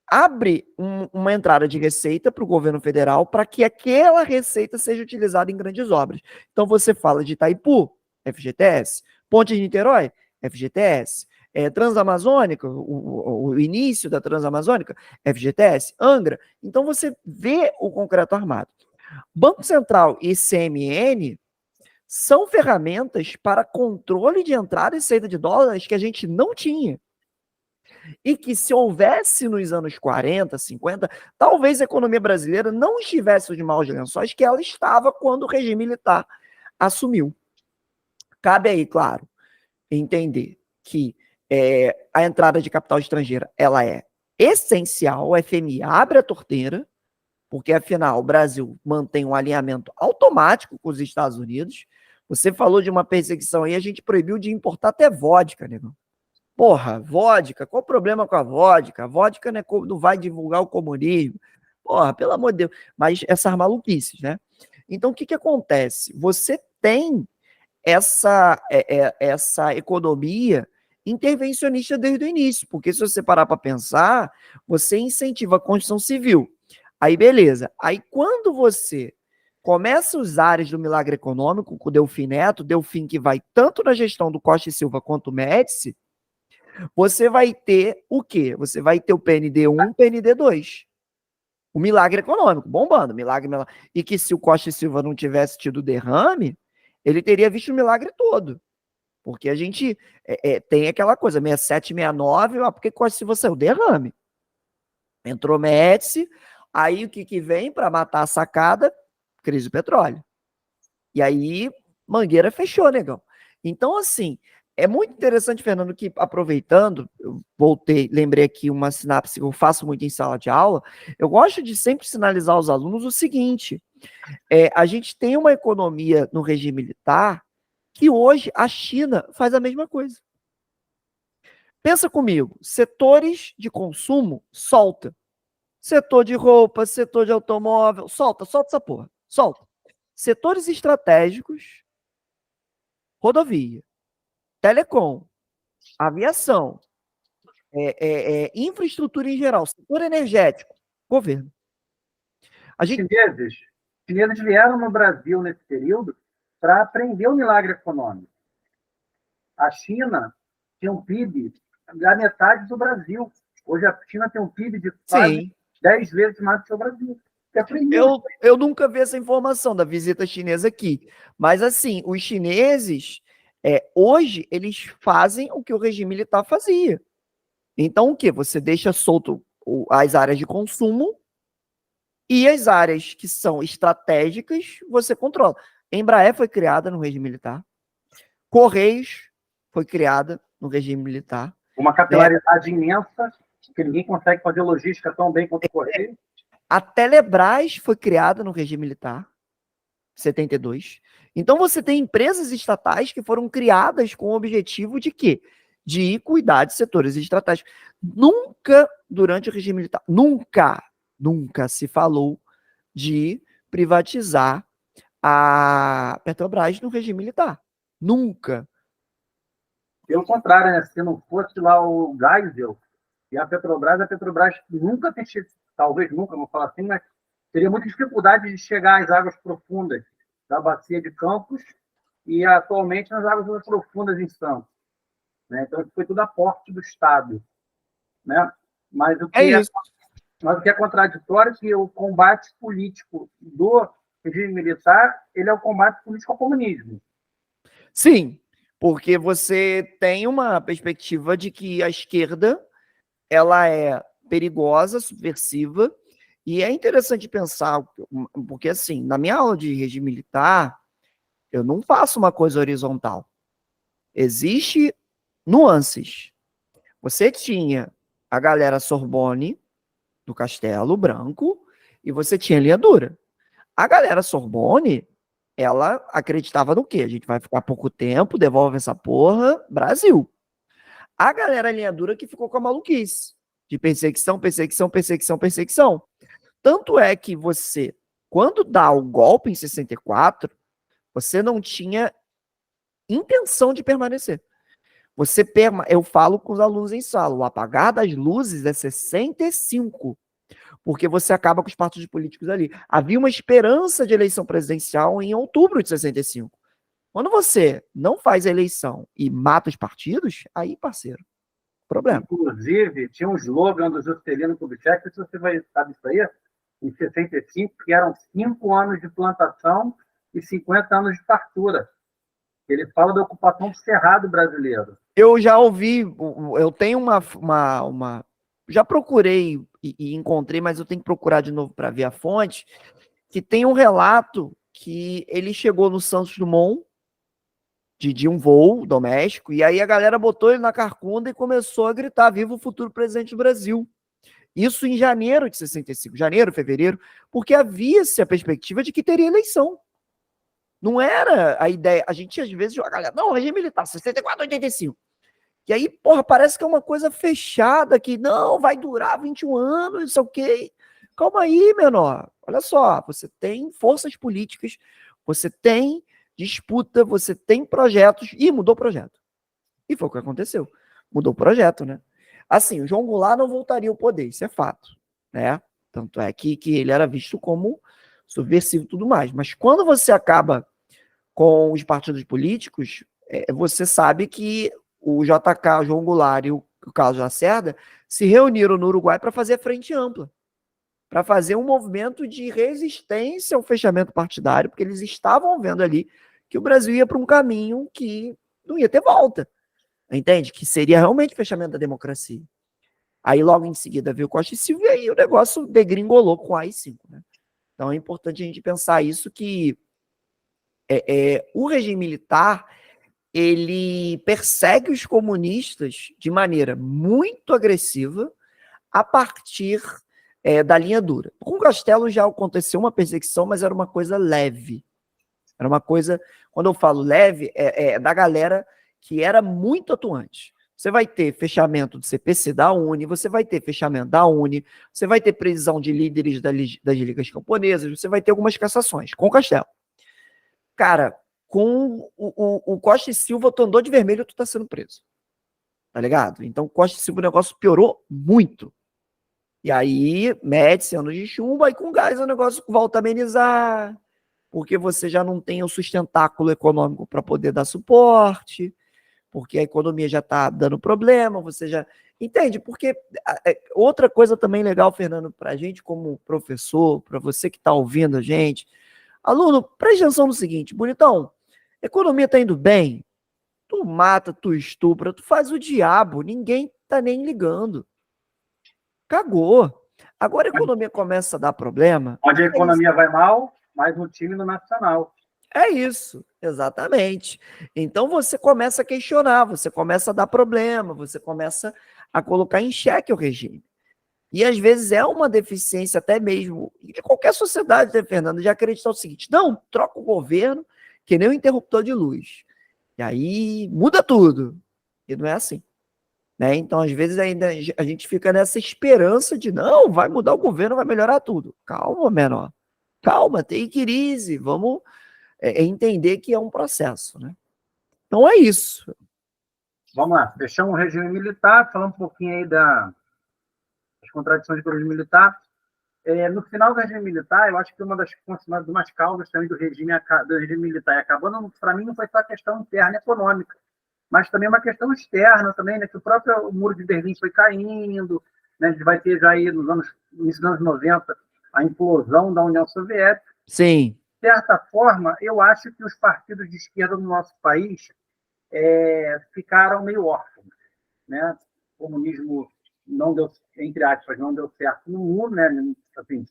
abre uma entrada de receita para o governo federal para que aquela receita seja utilizada em grandes obras. Então, você fala de Itaipu, FGTS, Ponte de Niterói, FGTS, Transamazônica, o início da Transamazônica, FGTS, Angra. Então, você vê o concreto armado. Banco Central e CMN são ferramentas para controle de entrada e saída de dólares que a gente não tinha. E que se houvesse nos anos 40, 50, talvez a economia brasileira não estivesse os maus lençóis que ela estava quando o regime militar assumiu. Cabe aí, claro, entender que a entrada de capital estrangeira ela é essencial, o FMI abre a torneira, porque afinal o Brasil mantém um alinhamento automático com os Estados Unidos. Você falou de uma perseguição aí, a gente proibiu de importar até vodka, negão. Porra, vodka, qual o problema com a vodka? A vodka não vai divulgar o comunismo. Porra, pelo amor de Deus. Mas essas maluquices, né? Então, o que acontece? Você tem essa economia intervencionista desde o início, porque se você parar para pensar, você incentiva a construção civil. Aí, beleza. Aí, quando você começa a usar áreas do milagre econômico com o Delfim Neto, Delfim que vai tanto na gestão do Costa e Silva quanto o Médici, você vai ter o quê? Você vai ter o PND1 e o PND2. O milagre econômico, bombando. Milagre. E que se o Costa e Silva não tivesse tido derrame, ele teria visto o milagre todo. Porque a gente tem aquela coisa, 67, 69, por que Costa e Silva saiu? Derrame. Entrou Médici, aí o que vem para matar a sacada? Crise do petróleo. E aí, Mangueira fechou, negão. Então, assim, é muito interessante, Fernando, que aproveitando, eu lembrei aqui uma sinapse que eu faço muito em sala de aula, eu gosto de sempre sinalizar aos alunos o seguinte, a gente tem uma economia no regime militar que hoje a China faz a mesma coisa. Pensa comigo, setores de consumo, solta. Setor de roupa, setor de automóvel, solta essa porra, solta. Setores estratégicos, rodovia, telecom, aviação, infraestrutura em geral, setor energético, governo.
Chineses vieram no Brasil nesse período para aprender o milagre econômico. A China tinha um PIB da metade do Brasil. Hoje a China tem um PIB de quase 10 vezes mais que o Brasil.
Eu nunca vi essa informação da visita chinesa aqui. Mas, assim, os chineses, hoje, eles fazem o que o regime militar fazia. Então, o quê? Você deixa solto as áreas de consumo e as áreas que são estratégicas, você controla. Embraer foi criada no regime militar. Correios foi criada no regime militar.
Uma capilaridade imensa, que ninguém consegue fazer logística tão bem quanto o Correio.
A Telebrás foi criada no regime militar, 72. Então você tem empresas estatais que foram criadas com o objetivo de quê? De cuidar de setores estratégicos. Nunca, durante o regime militar, nunca se falou de privatizar a Petrobras no regime militar. Nunca.
Pelo contrário, né? Se não fosse lá o Geisel e a Petrobras nunca tem chegado, talvez nunca, vou falar assim, mas teria muita dificuldade de chegar às águas profundas da bacia de Campos e atualmente nas águas profundas em Santos. Né? Então, isso foi tudo aporte do Estado. Né? Mas o que é contraditório é que o combate político do regime militar ele é o combate político ao comunismo.
Sim, porque você tem uma perspectiva de que a esquerda ela é perigosa, subversiva, e é interessante pensar, porque assim, na minha aula de regime militar, eu não faço uma coisa horizontal. Existe nuances. Você tinha a galera Sorbonne, do Castelo Branco, e você tinha linha dura. A galera Sorbonne, ela acreditava no quê? A gente vai ficar pouco tempo, devolve essa porra, Brasil. A galera linha dura que ficou com a maluquice de perseguição. Tanto é que você, quando dá o golpe em 64, você não tinha intenção de permanecer. Eu falo com os alunos em sala, o apagar das luzes é 65, porque você acaba com os partidos políticos ali. Havia uma esperança de eleição presidencial em outubro de 65. Quando você não faz a eleição e mata os partidos, aí, parceiro, problema.
Inclusive, tinha um slogan do Juscelino Kubitschek, se você sabe isso aí, em 65, que eram 5 anos de plantação e 50 anos de fartura. Ele fala da ocupação do cerrado brasileiro.
Eu já ouvi, eu tenho já procurei e encontrei, mas eu tenho que procurar de novo para ver a fonte, que tem um relato que ele chegou no Santos Dumont de um voo doméstico, e aí a galera botou ele na carcunda e começou a gritar: viva o futuro presidente do Brasil. Isso em janeiro de 65, janeiro, fevereiro, porque havia-se a perspectiva de que teria eleição. Não era a ideia. A gente, às vezes, joga a galera, não, regime militar, 64, 85. E aí, porra, parece que é uma coisa fechada, que não, vai durar 21 anos, não sei o quê. Calma aí, menor. Olha só, você tem forças políticas, você tem disputa, você tem projetos, e mudou o projeto. E foi o que aconteceu. Mudou o projeto, né? Assim, o João Goulart não voltaria ao poder, isso é fato, né? Tanto é que ele era visto como subversivo e tudo mais. Mas quando você acaba com os partidos políticos, você sabe que o JK, o João Goulart e o Carlos Lacerda se reuniram no Uruguai para fazer a frente ampla, para fazer um movimento de resistência ao fechamento partidário, porque eles estavam vendo ali que o Brasil ia para um caminho que não ia ter volta. Entende? Que seria realmente o fechamento da democracia. Aí logo em seguida veio Costa e Silva e aí o negócio degringolou com a AI-5. Né? Então é importante a gente pensar isso, que o regime militar ele persegue os comunistas de maneira muito agressiva a partir da linha dura. Com o Castelo já aconteceu uma perseguição, mas era uma coisa leve. Era uma coisa, quando eu falo leve, da galera que era muito atuante. Você vai ter fechamento do CPC da Uni, você vai ter fechamento da Uni, você vai ter prisão de líderes das ligas camponesas, você vai ter algumas cassações com o Castelo. Cara, com o Costa e Silva, tu andou de vermelho, tu tá sendo preso. Tá ligado? Então, Costa e Silva, o negócio piorou muito. E aí, mete-se anos de chumbo, aí com gás o negócio volta a amenizar, porque você já não tem o sustentáculo econômico para poder dar suporte, porque a economia já está dando problema, você já... Entende? Porque outra coisa também legal, Fernando, para a gente como professor, para você que está ouvindo a gente, aluno, preste atenção no seguinte, bonitão, a economia está indo bem, tu mata, tu estupra, tu faz o diabo, ninguém tá nem ligando. Cagou. Agora a economia começa a dar problema.
Onde a economia vai mal, mais um time no Nacional.
É isso, exatamente. Então você começa a questionar, você começa a dar problema, você começa a colocar em xeque o regime. E às vezes é uma deficiência até mesmo de qualquer sociedade, né, Fernando, de acreditar o seguinte: não, troca o governo que nem um interruptor de luz. E aí muda tudo. E não é assim. Né? Então, às vezes, ainda a gente fica nessa esperança de não, vai mudar o governo, vai melhorar tudo. Calma, menor. Calma, tem crise. Vamos entender que é um processo. Né? Então é isso.
Vamos lá, fechamos o regime militar, falando um pouquinho aí das contradições do regime militar. No final do regime militar, eu acho que uma das causas também do regime militar acabando, para mim, não foi só a questão interna econômica, mas também uma questão externa também, né, que o próprio muro de Berlim foi caindo, né, a gente vai ter já aí no início dos anos 90 a implosão da União Soviética.
Sim.
De certa forma, eu acho que os partidos de esquerda no nosso país ficaram meio órfãos. Né? O comunismo não deu, entre aspas, não deu certo no mundo, né? Assim,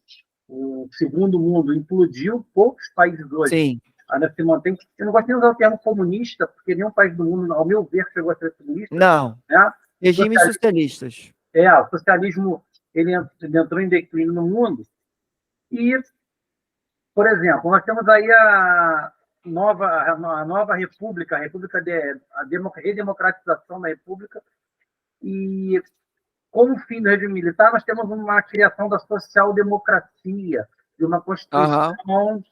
o segundo mundo implodiu, poucos países hoje
Sim.
ainda se mantém. Eu não gosto de usar o termo comunista, porque nenhum país do mundo, ao meu ver, chegou a ser comunista.
Não.
Né?
Regimes socialistas.
O socialismo ele entrou em declínio no mundo. E, por exemplo, nós temos aí a nova república, a redemocratização da república, e como fim do regime militar, nós temos uma criação da social-democracia, de uma Constituição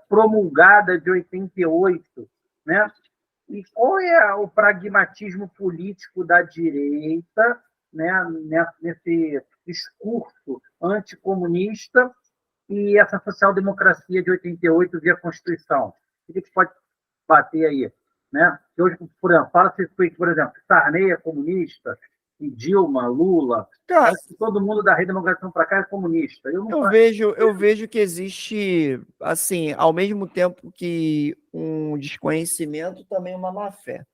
promulgada de 88, né? E qual é o pragmatismo político da direita, né, nesse discurso anticomunista e essa social-democracia de 88 via Constituição? O que a gente pode bater aí? Né? Hoje, por exemplo, fala-se, por exemplo, Sarney é comunista, e Dilma, Lula,
Cara,
todo mundo da redemocratização para cá é comunista.
Eu vejo que existe, assim, ao mesmo tempo que um desconhecimento, também uma má-fé.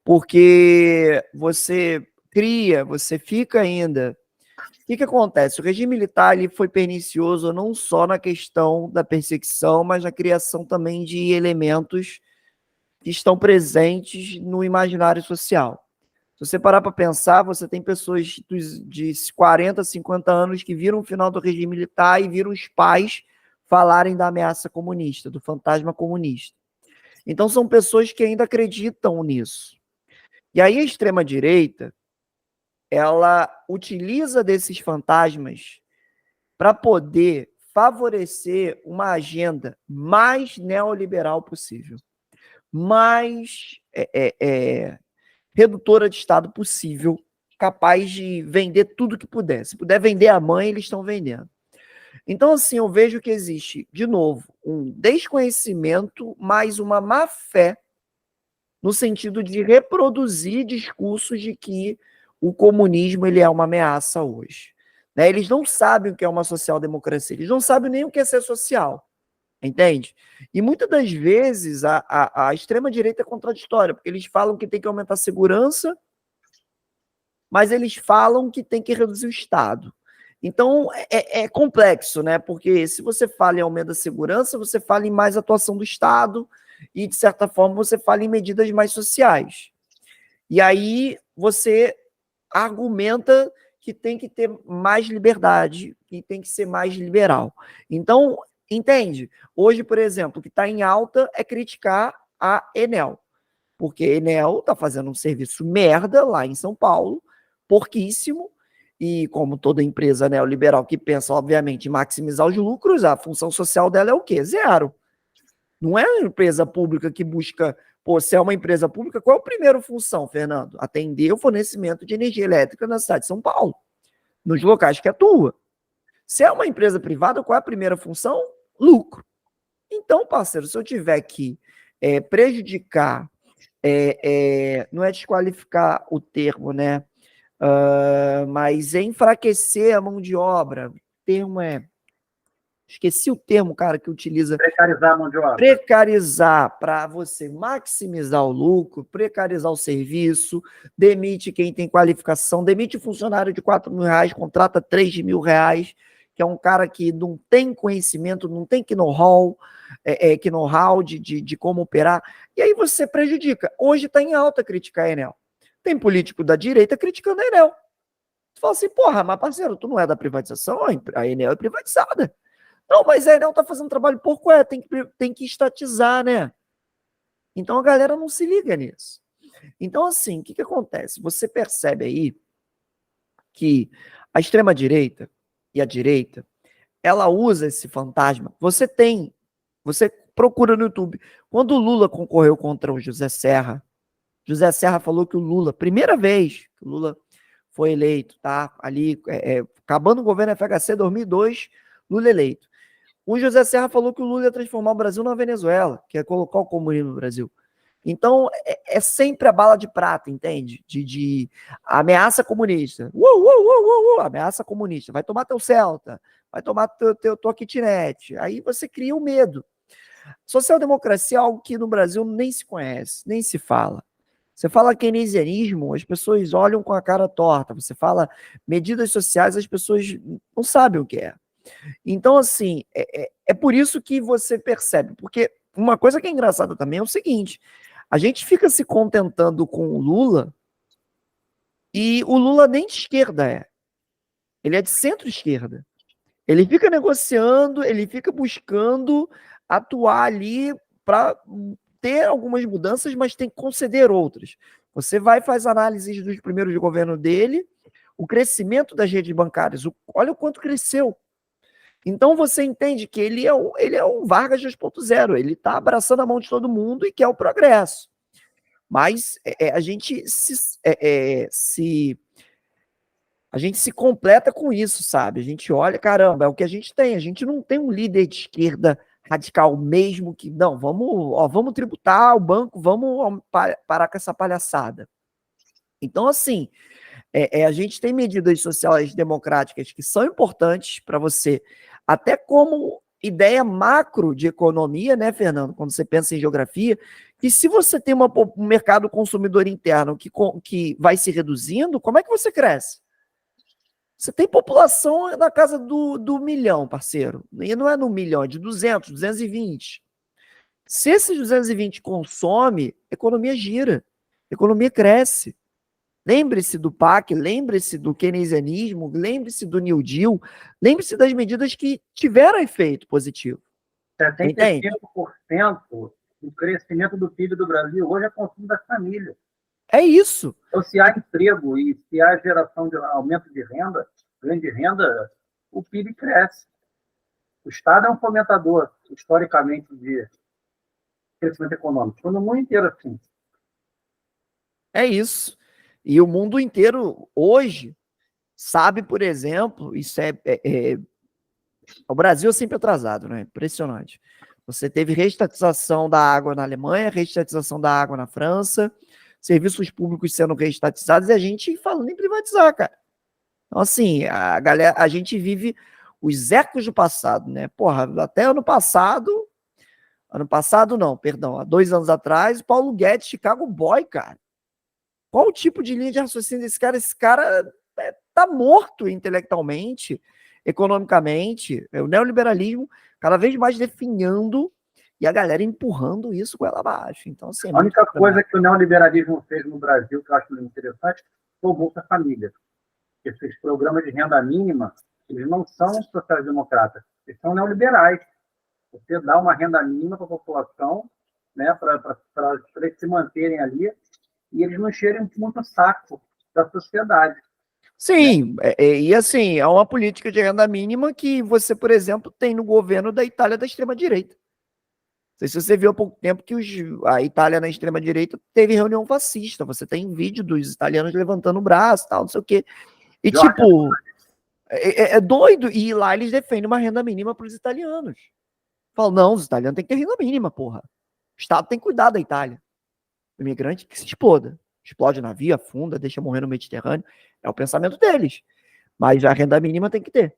Porque você cria, você fica ainda... O que acontece? O regime militar ele foi pernicioso não só na questão da perseguição, mas na criação também de elementos que estão presentes no imaginário social. Se você parar para pensar, você tem pessoas de 40, 50 anos que viram o final do regime militar e viram os pais falarem da ameaça comunista, do fantasma comunista. Então, são pessoas que ainda acreditam nisso. E aí a extrema-direita, ela utiliza desses fantasmas para poder favorecer uma agenda mais neoliberal possível, mais redutora de Estado possível, capaz de vender tudo que puder. Se puder vender a mãe, eles estão vendendo. Então, assim, eu vejo que existe, de novo, um desconhecimento, mais uma má-fé, no sentido de reproduzir discursos de que o comunismo ele é uma ameaça hoje. Né? Eles não sabem o que é uma social-democracia, eles não sabem nem o que é ser social, entende? E muitas das vezes a extrema-direita é contraditória, porque eles falam que tem que aumentar a segurança, mas eles falam que tem que reduzir o Estado. Então, é complexo, né? Porque se você fala em aumento da segurança, você fala em mais atuação do Estado e, de certa forma, você fala em medidas mais sociais. E aí você argumenta que tem que ter mais liberdade, que tem que ser mais liberal. Então, entende? Hoje, por exemplo, o que está em alta é criticar a Enel, porque a Enel está fazendo um serviço merda lá em São Paulo, porquíssimo, e como toda empresa neoliberal que pensa, obviamente, em maximizar os lucros, a função social dela é o quê? Zero. Não é uma empresa pública que busca... Pô, se é uma empresa pública, qual é a primeira função, Fernando? Atender o fornecimento de energia elétrica na cidade de São Paulo, nos locais que atua. Se é uma empresa privada, qual é a primeira função? Lucro. Então, parceiro, se eu tiver que prejudicar, não é desqualificar o termo, né? Mas enfraquecer a mão de obra, o termo esqueci o termo, cara, que utiliza...
Precarizar a mão de obra.
Precarizar para você maximizar o lucro, precarizar o serviço, demite quem tem qualificação, demite o funcionário de R$4.000, contrata R$3.000, que é um cara que não tem conhecimento, não tem know-how de como operar, e aí você prejudica. Hoje está em alta criticar a Enel. Tem político da direita criticando a Enel. Tu fala assim, porra, mas parceiro, tu não é da privatização? A Enel é privatizada. Não, mas a Enel está fazendo trabalho porco, tem que estatizar, né? Então a galera não se liga nisso. Então, assim, o que acontece? Você percebe aí que a extrema-direita e a direita, ela usa esse fantasma. Você procura no YouTube. Quando o Lula concorreu contra o José Serra falou que o Lula, primeira vez que o Lula foi eleito, tá? Ali, acabando o governo FHC 2002, Lula eleito. O José Serra falou que o Lula ia transformar o Brasil na Venezuela, que é colocar o comunismo no Brasil. Então, é sempre a bala de prata, entende? De ameaça comunista. Ameaça comunista. Vai tomar teu Celta, vai tomar tua kitnet. Aí você cria o medo. Social-democracia é algo que no Brasil nem se conhece, nem se fala. Você fala keynesianismo, as pessoas olham com a cara torta. Você fala medidas sociais, as pessoas não sabem o que é. Então, assim, é por isso que você percebe, porque uma coisa que é engraçada também é o seguinte, a gente fica se contentando com o Lula, e o Lula nem de esquerda ele é de centro-esquerda. Ele fica negociando, ele fica buscando atuar ali para ter algumas mudanças, mas tem que conceder outras. Você vai e faz análises dos primeiros governos dele, o crescimento das redes bancárias, olha o quanto cresceu. Então você entende que ele é o Vargas 2.0, ele está abraçando a mão de todo mundo e quer o progresso. Mas a gente se completa com isso, sabe? A gente olha, caramba, é o que a gente tem. A gente não tem um líder de esquerda radical mesmo que, não, vamos tributar o banco, vamos parar com essa palhaçada. Então, assim, a gente tem medidas sociais democráticas que são importantes para você, até como ideia macro de economia, né, Fernando? Quando você pensa em geografia, que se você tem um mercado consumidor interno que vai se reduzindo, como é que você cresce? Você tem população na casa do 1 milhão, parceiro. E não é no 1 milhão, é de 200, 220. Se esses 220 consome, a economia gira, a economia cresce. Lembre-se do PAC, lembre-se do keynesianismo, lembre-se do New Deal, lembre-se das medidas que tiveram efeito positivo.
75% do crescimento do PIB do Brasil hoje é consumo das famílias.
É isso.
Então, se há emprego e se há geração de aumento de renda, grande renda, o PIB cresce. O Estado é um fomentador, historicamente, de crescimento econômico. No mundo inteiro, assim.
É isso. E o mundo inteiro, hoje, sabe, por exemplo, isso o Brasil é sempre atrasado, né? Impressionante. Você teve reestatização da água na Alemanha, reestatização da água na França, serviços públicos sendo reestatizados e a gente falando em privatizar, cara. Então, assim, a gente vive os ecos do passado, né? Porra, até ano passado não, perdão, há 2 anos atrás, o Paulo Guedes, Chicago Boy, cara. Qual o tipo de linha de raciocínio desse cara? Esse cara tá morto intelectualmente, economicamente. O neoliberalismo cada vez mais definhando e a galera empurrando isso com ela abaixo. Então, assim,
a única coisa que o neoliberalismo fez no Brasil, que eu acho interessante, foi o Bolsa Família. Esses programas de renda mínima, eles não são social-democratas, eles são neoliberais. Você dá uma renda mínima para a população, né, para eles se manterem ali, e eles não encherem muito saco da sociedade.
Sim, né? E assim, é uma política de renda mínima que você, por exemplo, tem no governo da Itália da extrema-direita. Não sei se você viu há pouco tempo que a Itália na extrema-direita teve reunião fascista. Você tem vídeo dos italianos levantando o braço, tal, não sei o quê. E tipo, é doido. E lá eles defendem uma renda mínima para os italianos. Falam, não, os italianos têm que ter renda mínima, porra. O Estado tem que cuidar da Itália. O imigrante que se exploda. Explode navio, afunda, deixa morrer no Mediterrâneo. É o pensamento deles. Mas a renda mínima tem que ter.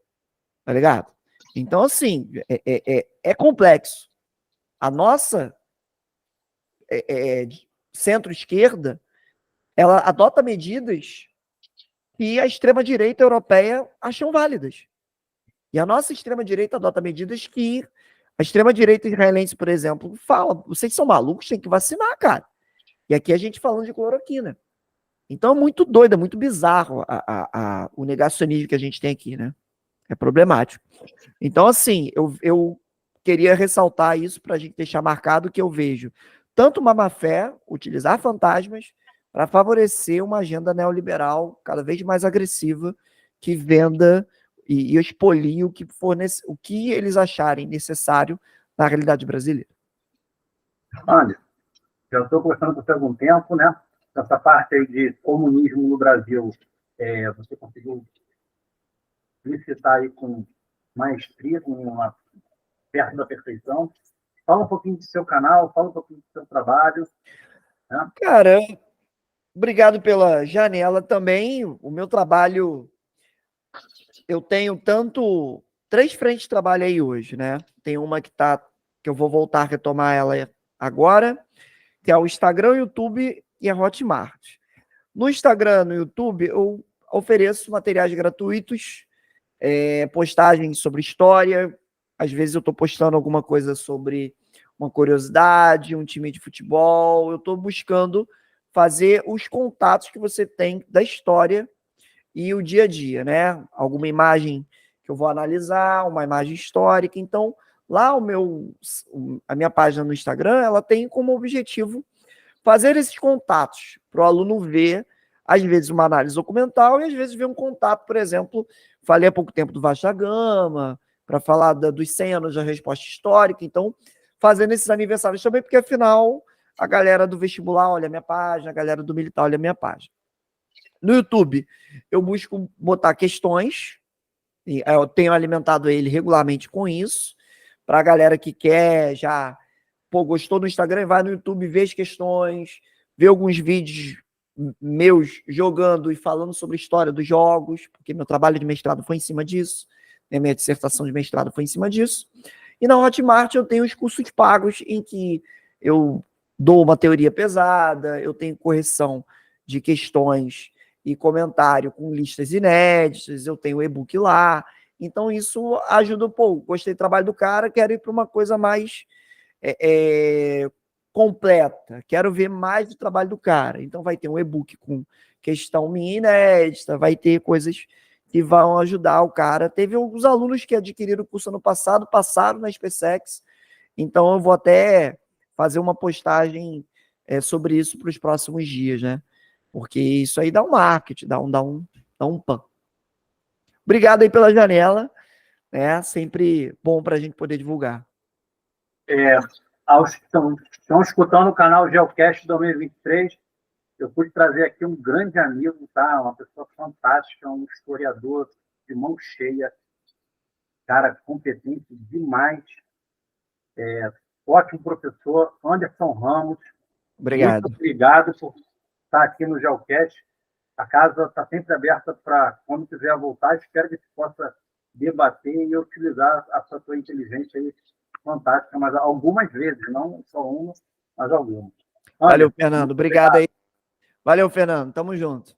Tá ligado? Então, assim, é complexo. A nossa centro-esquerda, ela adota medidas que a extrema-direita europeia acham válidas. E a nossa extrema-direita adota medidas que a extrema-direita israelense, por exemplo, fala, vocês são malucos, tem que vacinar, cara. E aqui a gente falando de cloroquina. Então é muito doido, é muito bizarro o negacionismo que a gente tem aqui, né? É problemático. Então, assim, eu queria ressaltar isso para a gente deixar marcado que eu vejo tanto uma má-fé utilizar fantasmas para favorecer uma agenda neoliberal cada vez mais agressiva que venda e expolie o que eles acharem necessário na realidade brasileira.
Olha, já estou conversando com você há algum tempo, né? Essa parte aí de comunismo no Brasil, você conseguiu licitar aí com maestria, perto da perfeição. Fala um pouquinho do seu canal, fala um pouquinho do seu trabalho. Né?
Cara, obrigado pela janela também. O meu trabalho, eu tenho 3 frentes de trabalho aí hoje, né? Tem uma que eu vou voltar a retomar ela agora, que é o Instagram, o YouTube e a Hotmart. No Instagram, no YouTube, eu ofereço materiais gratuitos, postagens sobre história. Às vezes eu estou postando alguma coisa sobre uma curiosidade, um time de futebol. Eu estou buscando fazer os contatos que você tem da história e o dia a dia, né? Alguma imagem que eu vou analisar, uma imagem histórica. Então, lá a minha página no Instagram, ela tem como objetivo fazer esses contatos para o aluno ver, às vezes, uma análise documental e às vezes ver um contato, por exemplo, falei há pouco tempo do Vasco da Gama, para falar dos 100 anos da resposta histórica. Então, fazendo esses aniversários também, porque afinal a galera do vestibular olha a minha página, a galera do militar olha a minha página. No YouTube, eu busco botar questões, eu tenho alimentado ele regularmente com isso, para a galera que quer já, gostou do Instagram, vai no YouTube, vê as questões, vê alguns vídeos meus jogando e falando sobre a história dos jogos, porque meu trabalho de mestrado foi em cima disso, minha dissertação de mestrado foi em cima disso. E na Hotmart eu tenho os cursos pagos em que eu dou uma teoria pesada, eu tenho correção de questões e comentário com listas inéditas, eu tenho e-book lá. Então isso ajuda um pouco. Gostei do trabalho do cara, quero ir para uma coisa mais completa, quero ver mais do trabalho do cara. Então vai ter um e-book com questão minha inédita, vai ter coisas que vão ajudar o cara. Teve alguns alunos que adquiriram o curso ano passado, passaram na SpaceX, então eu vou até fazer uma postagem sobre isso para os próximos dias, né? Porque isso aí dá um marketing, dá um pan. Obrigado aí pela janela, né? Sempre bom para a gente poder divulgar.
Aos que estão escutando o canal Geocast 2023, eu pude trazer aqui um grande amigo, tá? Uma pessoa fantástica, um historiador de mão cheia, cara competente demais, ótimo professor, Anderson Ramos.
Obrigado.
Muito obrigado por estar aqui no Geocast. A casa está sempre aberta para quando quiser voltar. Espero que você possa debater e utilizar a sua inteligência aí, fantástica, mas algumas vezes, não só uma, mas algumas.
Valeu, Fernando. Obrigado aí. Valeu, Fernando. Tamo junto.